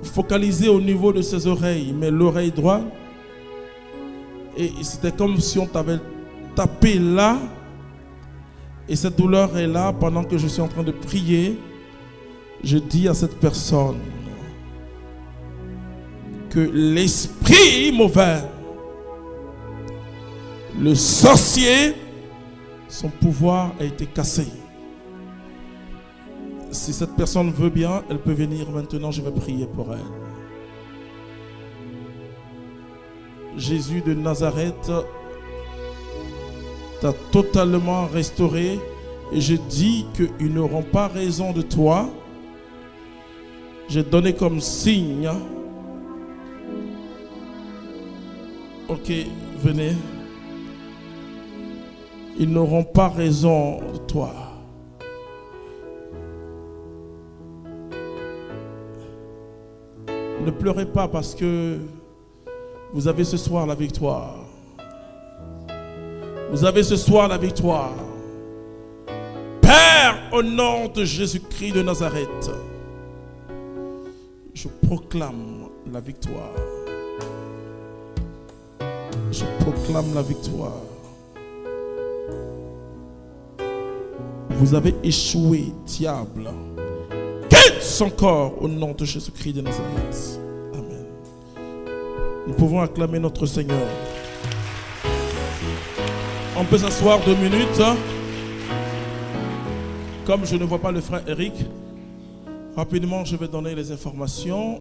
focalisée au niveau de ses oreilles, mais l'oreille droite, et c'était comme si on t'avait tapé là, et cette douleur est là. Pendant que je suis en train de prier, je dis à cette personne que l'esprit mauvais, le sorcier, son pouvoir a été cassé. Si cette personne veut bien, elle peut venir maintenant, je vais prier pour elle. Jésus de Nazareth t'a totalement restauré et je dis qu'ils n'auront pas raison de toi. J'ai donné comme signe. Ok, venez. Ils n'auront pas raison de toi. Ne pleurez pas parce que vous avez ce soir la victoire. Vous avez ce soir la victoire. Père, au nom de Jésus-Christ de Nazareth, je proclame la victoire. Je proclame la victoire. Vous avez échoué, diable. Quitte son corps au nom de Jésus-Christ de Nazareth. Amen. Nous pouvons acclamer notre Seigneur. On peut s'asseoir 2 minutes. Comme je ne vois pas le frère Eric, rapidement je vais donner les informations.